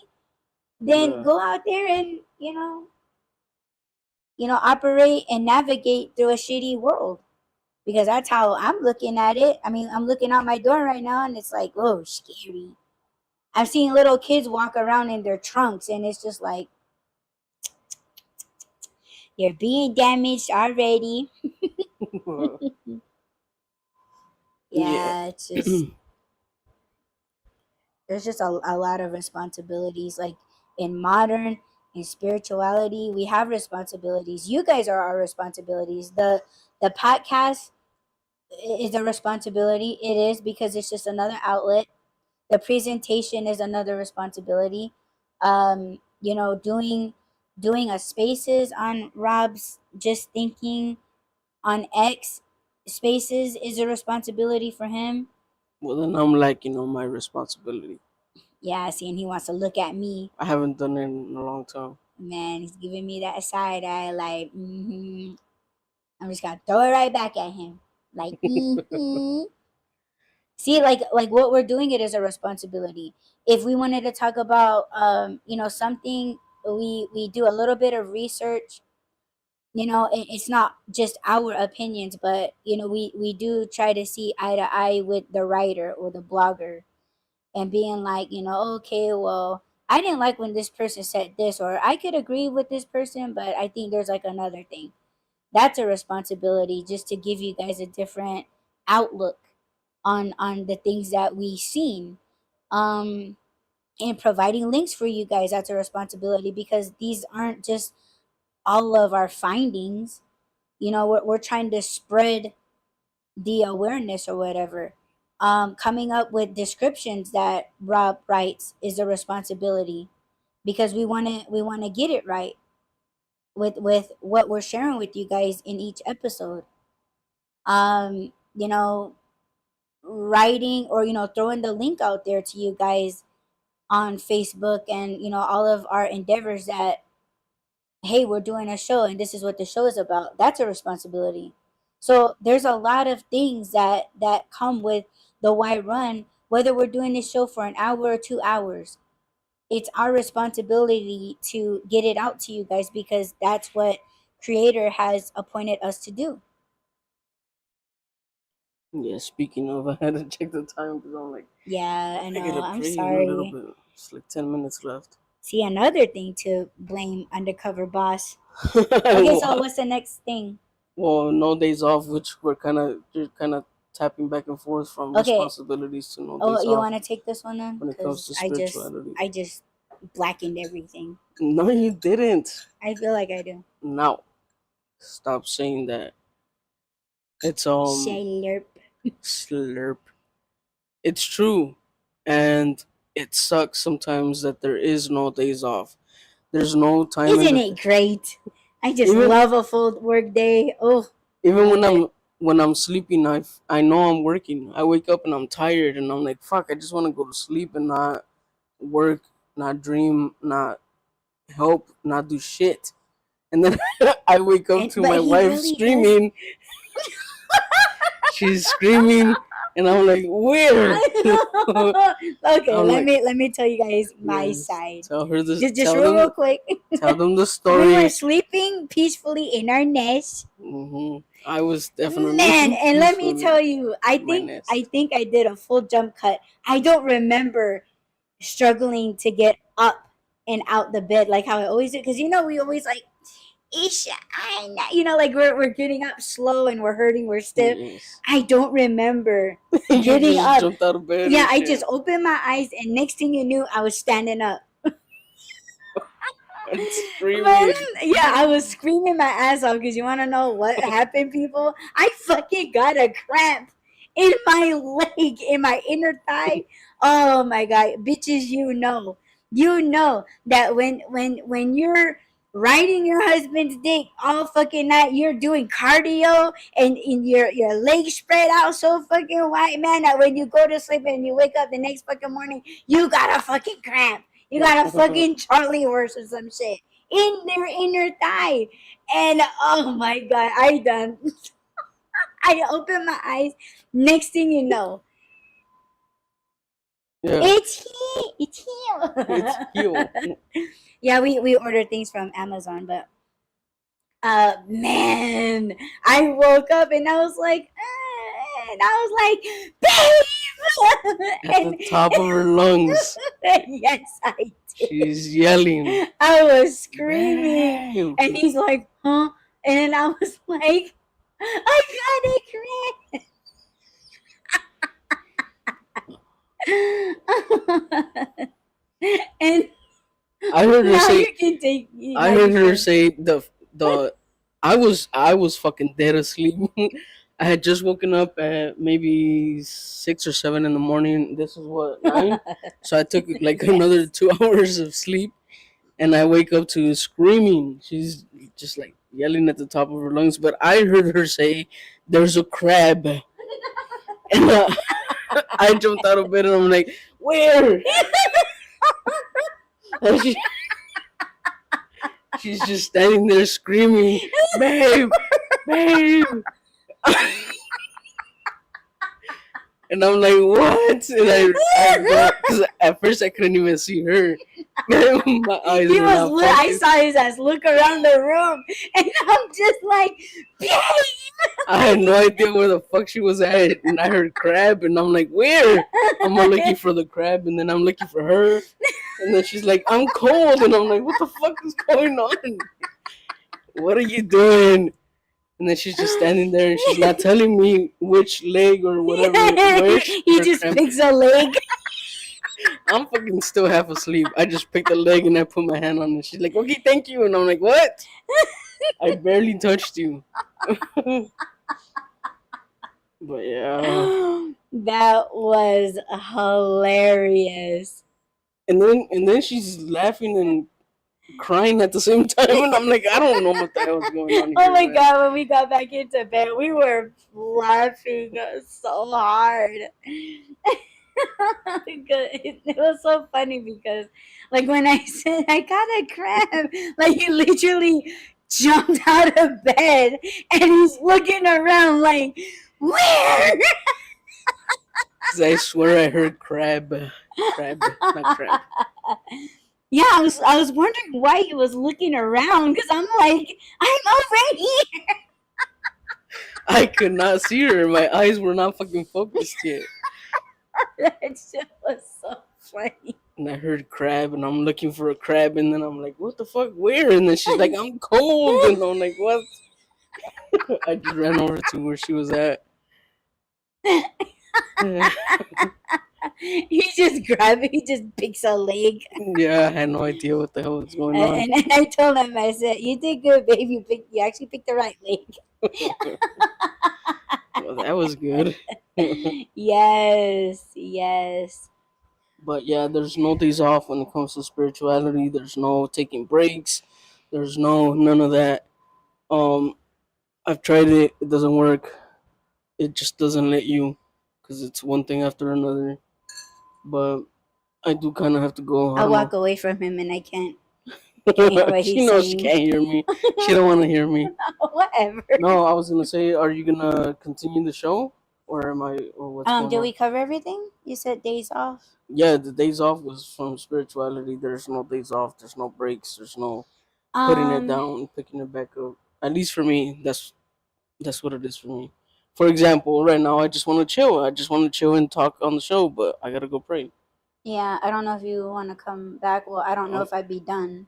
then
Yeah.
go out there and operate and navigate through a shitty world. Because that's how I'm looking at it. I mean, I'm looking out my door right now and it's like, oh, scary. I'm seeing little kids walk around in their trunks and it's just like, you're being damaged already.
Yeah.
Yeah, it's just, there's just a lot of responsibilities. Like in modern, in spirituality, we have responsibilities. You guys are our responsibilities. The podcast is a responsibility. It is, because it's just another outlet. The presentation is another responsibility. Doing a spaces on Rob's Just Thinking on X spaces is a responsibility for him.
Well, then I'm like, my responsibility.
Yeah, see, and he wants to look at me.
I haven't done it in a long time.
Man, he's giving me that side eye, like, I'm just gonna throw it right back at him, like, See, like what we're doing, it is a responsibility. If we wanted to talk about, something, we do a little bit of research. It's not just our opinions, but we do try to see eye to eye with the writer or the blogger, and being like, okay, well, I didn't like when this person said this, or I could agree with this person, but I think there's like another thing. That's a responsibility, just to give you guys a different outlook on the things that we've seen. Um and providing links for you guys, that's a responsibility, because these aren't just all of our findings. We're trying to spread the awareness or whatever. Coming up with descriptions that Rob writes is a responsibility, because we want to get it right with what we're sharing with you guys in each episode. um you know Writing, or throwing the link out there to you guys on Facebook, and all of our endeavors, that hey, we're doing a show and this is what the show is about. That's a responsibility. So there's a lot of things that come with the Why Run, whether we're doing this show for an hour or 2 hours. It's our responsibility to get it out to you guys, because that's what creator has appointed us to do.
Yeah, speaking of, I had to check the time because I'm like,
Yeah, I
I gotta
know, I'm
breathe in a little
sorry.
bit. It's like 10 minutes left.
See, another thing to blame undercover boss. Okay, so what's the next thing?
Well, no days off, which we're kind of tapping back and forth from
Okay.
responsibilities to no
Oh,
days
you
off
want to take this one then?
when it comes
Because
to
I
spirituality.
just blackened everything.
No, you didn't.
I feel like I do.
Now, stop saying that. It's
Slurp.
slurp. It's true, and it sucks sometimes that there is no days off. There's no time in
Isn't
the
it great? I just
even
love a full work day. Oh,
even
love it.
when I'm sleeping, I know I'm working. I wake up and I'm tired, and I'm like, fuck, I just want to go to sleep and not work, not dream, not help, not do shit. And then I wake up
And
to
but
my
he
wife
really does.
screaming. She's screaming, and I'm like, where?
Okay,
I'm
let
like,
me tell you guys my
yes.
side.
Tell her this.
Just real quick.
Tell them the
We were
story.
sleeping peacefully in our nest.
I was definitely
Man, and let me
peacefully
tell you, I
in my
think I
nest.
think I did a full jump cut. I don't remember struggling to get up and out the bed like how I always do, because we always like, Isha, like we're getting up slow and we're hurting, we're stiff.
Yes.
I don't remember
You
getting
just
up.
jumped out of bed
Yeah,
and
I
shit.
just opened my eyes and next thing you knew, I was standing up.
And
Man,
screaming.
yeah, I was screaming my ass off, because you want to know what happened, people? I fucking got a cramp in my leg, in my inner thigh. Oh my god, bitches, you know that when you're riding your husband's dick all fucking night, you're doing cardio, and your legs spread out so fucking wide, man, that when you go to sleep and you wake up the next fucking morning, you got a fucking cramp. You got a fucking Charlie horse or some shit. in their inner thigh. And oh my god, I open my eyes. Next thing you know,
Yeah,
it's he, it's
it's heel.
him. Yeah, we order things from Amazon, but man, I woke up and I was like, and I was like,
At the top of her lungs,
and yes, I
she's yelling,
I was screaming,
"Babe!"
and he's like, huh? And then I was like, I got it, Chris. And
I heard her
now
say.
you can take.
I
Now
heard
you
her
can.
say the. I was fucking dead asleep. I had just woken up at maybe 6 or 7 in the morning. This is what 9. So I took like another
Yes.
2 hours of sleep, and I wake up to screaming. She's just like yelling at the top of her lungs. But I heard her say, "There's a crab," and I jumped out of bed and I'm like, "Where?" And she's just standing there screaming, "Babe, babe!" And I'm like, "What?" And I go, because at first I couldn't even see her. My eyes
He
were
was.
not
I
focused.
saw his ass look around the room, and I'm just like, babe.
I had no idea where the fuck she was at, and I heard crab, and I'm like, "Where?" I'm all looking for the crab, and then I'm looking for her, and then she's like, "I'm cold," and I'm like, "What the fuck is going on? What are you doing?" And then she's just standing there, and she's not telling me which leg or whatever where
He
her
just
cramp.
picks a leg.
I'm fucking still half asleep. I just picked a leg and I put my hand on it. She's like, "Okay, thank you," and I'm like, "What? I barely touched you." But yeah.
That was hilarious.
And then she's laughing and crying at the same time, and I'm like, I don't know what the hell's going on
Oh
here,
my
man.
god, when we got back into bed, we were laughing so hard. It was so funny because, like, when I said I got a cramp, like, he literally jumped out of bed and he's looking around, like, where?
'Cause I swear I heard crab, not crab.
Yeah, I was wondering why he was looking around because I'm like, I'm already.
I could not see her. My eyes were not fucking focused yet.
That shit was so funny.
And I heard crab, and I'm looking for a crab, and then I'm like, "What the fuck? Where?" And then she's like, "I'm cold," and I'm like, "What?" I just ran over to where she was at.
He just picks a leg.
Yeah, I had no idea what the hell was going on.
And I told him, I said, you did good, babe. You actually picked the right leg.
Well, that was good.
Yes, yes.
But yeah, there's no days off when it comes to spirituality. There's no taking breaks. There's no none of that. Um, I've tried it. It doesn't work. It just doesn't let you, because it's one thing after another. But I do kind of have to go. I
I
don't
walk
know.
away from him and I can't hear what
She
he's
knows she
saying.
can't hear me. She don't want to hear me.
Whatever.
No, I was gonna say, are you gonna continue the show, or am I, or what's going
Did
on?
we cover everything? You said days off.
Yeah, the days off was from spirituality. There's no days off. There's no breaks. There's no putting it
Um,
down, picking it back up. At least for me, that's what it is for me. For example, right now I just want to chill. I just want to chill and talk on the show, but I gotta go pray.
yeah, I don't know if you want to come back. Well, I don't know
Um,
if I'd be done,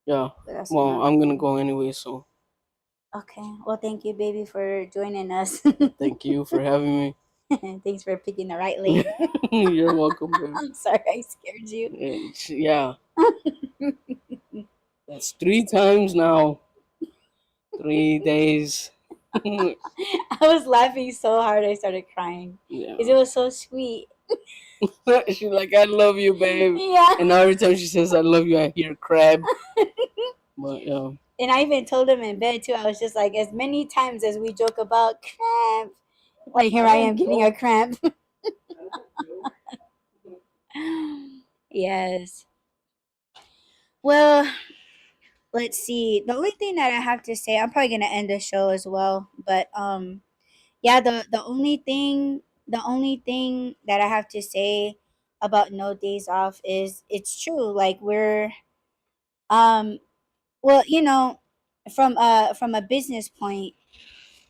yeah.
but that's
Well,
another
I'm gonna
thing.
go anyway. So
Okay. Well, thank you, baby, for joining us.
thank you for having
Thanks for picking the right
me.
leg.
You're welcome, babe.
I'm sorry I scared you.
Yeah, that's 3 times now. 3 days.
I was laughing so hard I started crying because it
Yeah.
was so sweet.
She's like, "I love you, babe."
Yeah.
And now every time she says "I love you," I hear crab. But yeah.
And I even told him in bed too. I was just like, as many times as we joke about cramp, like here I am getting a cramp. Yes. Well, let's see. The only thing that I have to say, I'm probably gonna end the show as well. But yeah, the only thing that I have to say about no days off is it's true. Like we're um well, from a business point,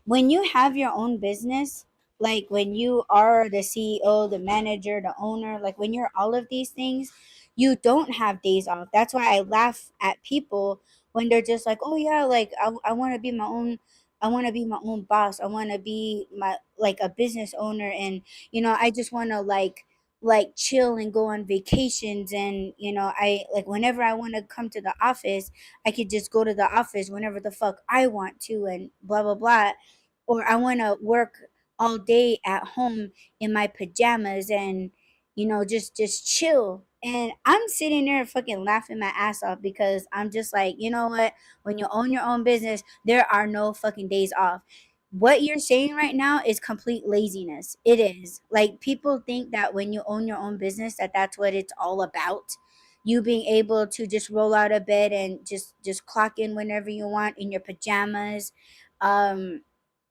when you have your own business, like when you are the CEO, the manager, the owner, like when you're all of these things, you don't have days off. That's why I laugh at people when they're just like, oh yeah, like I want to be my own. I want to be my own boss. I want to be my like a business owner, and I just want to like chill and go on vacations, and I like whenever I want to come to the office, I could just go to the office whenever the fuck I want to, and blah blah blah. Or I want to work all day at home in my pajamas and just chill. And I'm sitting there fucking laughing my ass off because I'm just like, you know what? When you own your own business, there are no fucking days off. What you're saying right now is complete laziness. It is. Like people think that when you own your own business that that's what it's all about. You being able to just roll out of bed and just clock in whenever you want in your pajamas. Um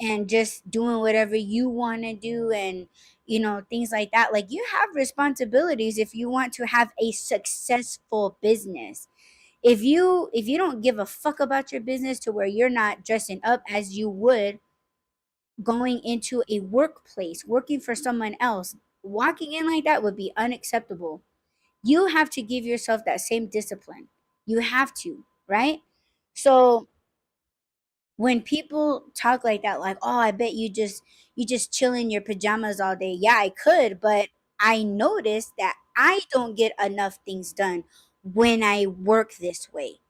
and just doing whatever you want to do, and things like that. Like you have responsibilities if you want to have a successful business. If you don't give a fuck about your business to where you're not dressing up as you would going into a workplace working for someone else, walking in like that would be unacceptable. You have to give yourself that same discipline. You have to, right? So when people talk like that, like, oh, I bet you just chill in your pajamas all day. Yeah, I could, but I noticed that I don't get enough things done when I work this way.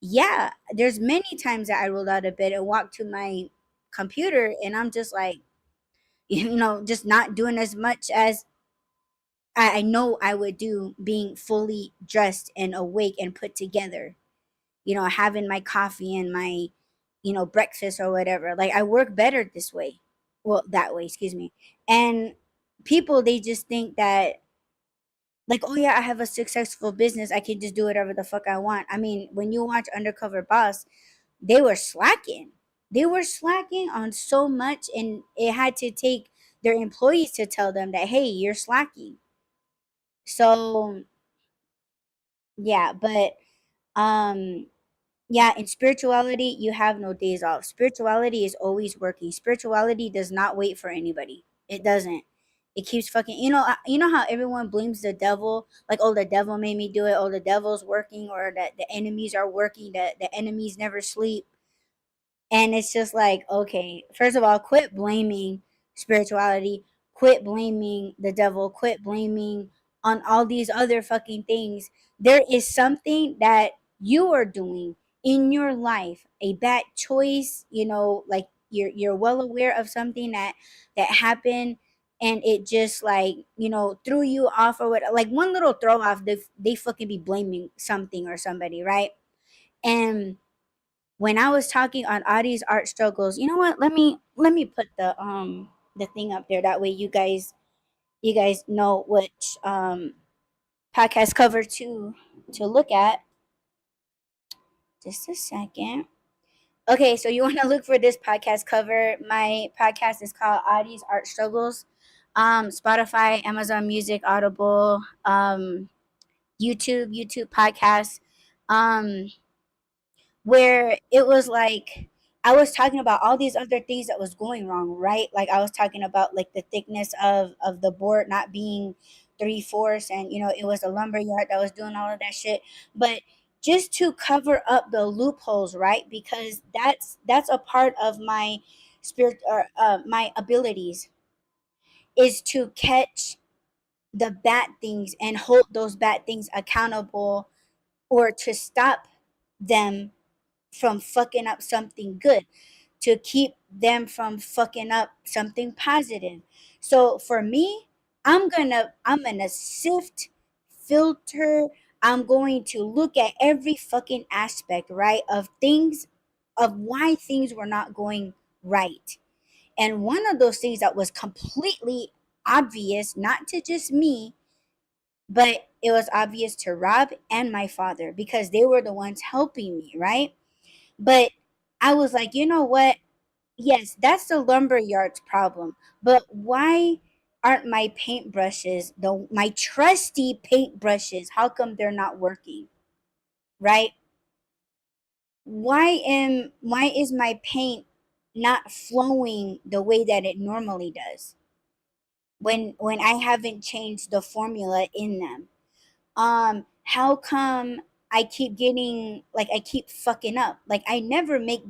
Yeah, there's many times that I rolled out of bed and walked to my computer and I'm just like, just not doing as much as I know I would do being fully dressed and awake and put together, having my coffee and my, breakfast or whatever. Like I work better this way. Well, that way, excuse me. And people, they just think that, like, oh yeah, I have a successful business. I can just do whatever the fuck I want. I mean, when you watch Undercover Boss, they were slacking. They were slacking on so much, and it had to take their employees to tell them that, hey, you're slacking. So, yeah, but um yeah, in spirituality, you have no days off. Spirituality is always working. Spirituality does not wait for anybody. It doesn't. It keeps fucking. You know how everyone blames the devil, like, oh, the devil made me do it. Oh, the devil's working, or that the enemies are working. That the enemies never sleep. And it's just like, okay, first of all, quit blaming spirituality, quit blaming the devil, quit blaming on all these other fucking things. There is something that you are doing in your life, a bad choice, like you're well aware of something that happened, and it just like, threw you off or what, like one little throw off, they fucking be blaming something or somebody, right? And when I was talking on Audie's art struggles, you know what? Let me put the thing up there. That way you guys know which podcast cover to look at. Just a second. Okay, so you want to look for this podcast cover. My podcast is called Audie's Art Struggles. Spotify, Amazon Music, Audible, YouTube podcasts. Um, where it was like I was talking about all these other things that was going wrong, right? Like I was talking about like the thickness of the board not being 3/4, and it was a lumber yard that was doing all of that shit. But just to cover up the loopholes, right? Because that's a part of my spirit, or my abilities, is to catch the bad things and hold those bad things accountable, or to stop them from fucking up something good, to keep them from fucking up something positive. So for me, I'm gonna sift, filter. I'm going to look at every fucking aspect, right, of things, of why things were not going right. And one of those things that was completely obvious, not to just me, but it was obvious to Rob and my father because they were the ones helping me, right? But I was like, you know what? Yes, that's the lumber yard's problem. But why aren't my paintbrushes, my trusty paintbrushes, how come they're not working? Right? Why is my paint not flowing the way that it normally does when I haven't changed the formula in them? How come I keep getting, like, I keep fucking up? Like, I never make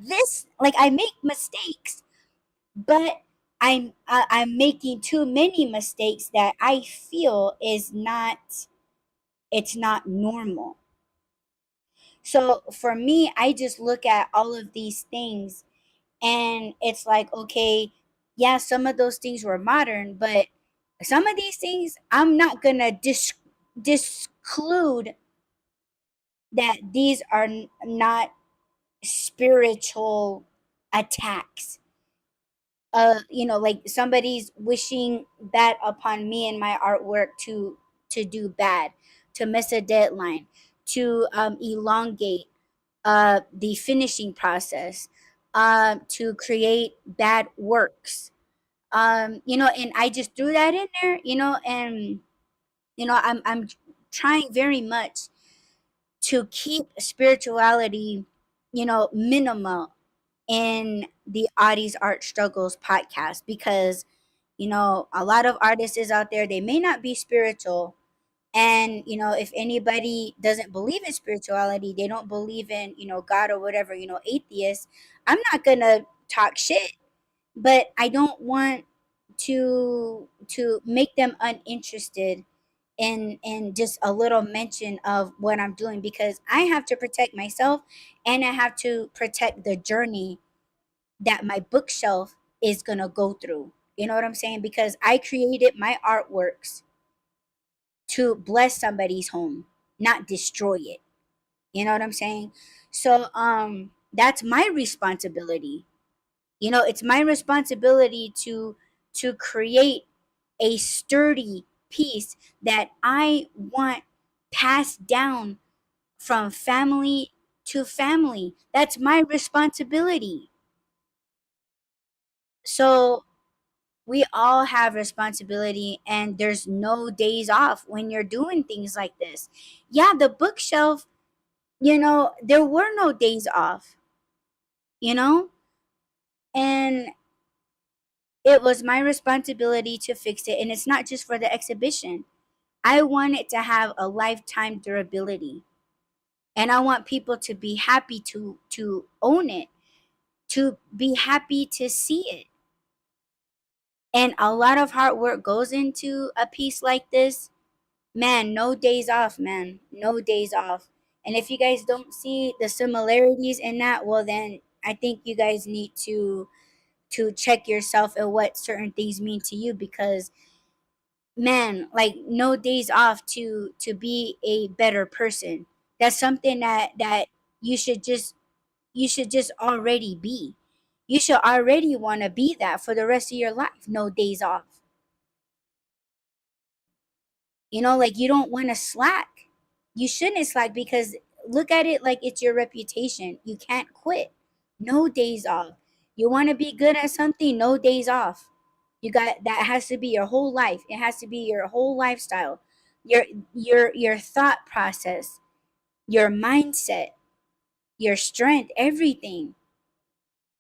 this, like, I make mistakes, but I'm making too many mistakes that I feel is not, it's not normal. So for me, I just look at all of these things and it's like, okay, yeah, some of those things were modern, but some of these things I'm not gonna disclude that these are not spiritual attacks. Like somebody's wishing bad upon me and my artwork to do bad, to miss a deadline, to elongate the finishing process, to create bad works. And I just threw that in there, and I'm trying very much to keep spirituality, minimal in the Audie's Art Struggles podcast, because a lot of artists is out there, they may not be spiritual. And if anybody doesn't believe in spirituality, they don't believe in God or whatever, atheists, I'm not gonna talk shit, but I don't want to make them uninterested in just a little mention of what I'm doing, because I have to protect myself and I have to protect the journey that my bookshelf is going to go through. You know what I'm saying? Because I created my artworks to bless somebody's home, not destroy it. You know what I'm saying? So that's my responsibility. It's my responsibility to create a sturdy piece that I want passed down from family to family. That's my responsibility. So we all have responsibility, and there's no days off when you're doing things like this. Yeah, the bookshelf, there were no days off, you know? And it was my responsibility to fix it, and it's not just for the exhibition. I want it to have a lifetime durability. And I want people to be happy to own it, to be happy to see it. And a lot of hard work goes into a piece like this. Man, no days off, man. No days off. And if you guys don't see the similarities in that, well then I think you guys need to check yourself and what certain things mean to you, because man, like, no days off to be a better person. That's something that you should just you should just already be. You should already want to be that for the rest of your life. No days off. Like, you don't want to slack. You shouldn't slack, because look at it like it's your reputation. You can't quit. No days off. You want to be good at something, no days off. That has to be your whole life. It has to be your whole lifestyle. Your your thought process, your mindset, your strength, everything.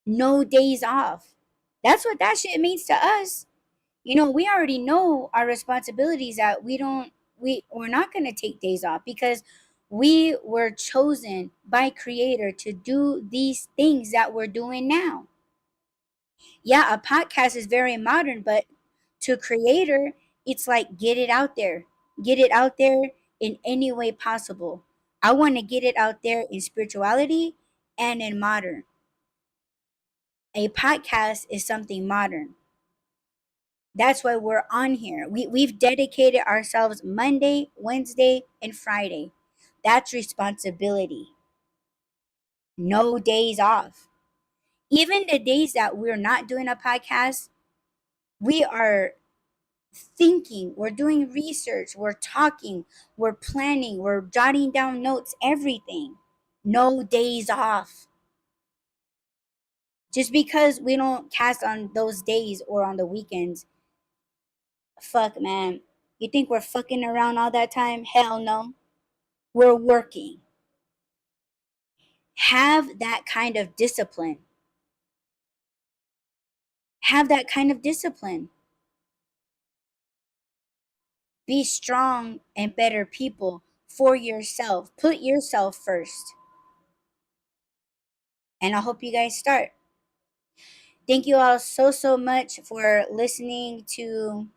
No days off. That's what that shit means to us. We already know our responsibilities, that we're not going to take days off, because we were chosen by creator to do these things that we're doing now. Yeah, a podcast is very modern, but to creator, it's like, get it out there. Get it out there in any way possible. I want to get it out there in spirituality and in modern. A podcast is something modern. That's why we're on here. We've dedicated ourselves Monday, Wednesday, and Friday. That's responsibility. No days off. Even the days that we're not doing a podcast, we are thinking, we're doing research, we're talking, we're planning, we're jotting down notes, everything. No days off. Just because we don't cast on those days or on the weekends, fuck, man. You think we're fucking around all that time? Hell no. We're working. Have that kind of discipline. Have that kind of discipline. Be strong and better people for yourself. Put yourself first. And I hope you guys start. Thank you all so much for listening to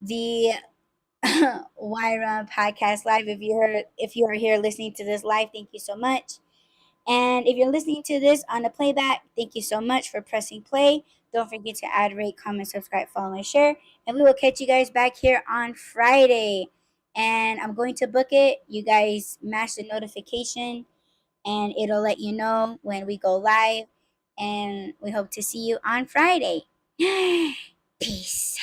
the Wyra podcast live. If you are here listening to this live, thank you so much. And if you're listening to this on a playback, thank you so much for pressing play. Don't forget to add, rate, comment, subscribe, follow, and share. And we will catch you guys back here on Friday. And I'm going to book it. You guys mash the notification and it'll let you know when we go live. And we hope to see you on Friday. Peace.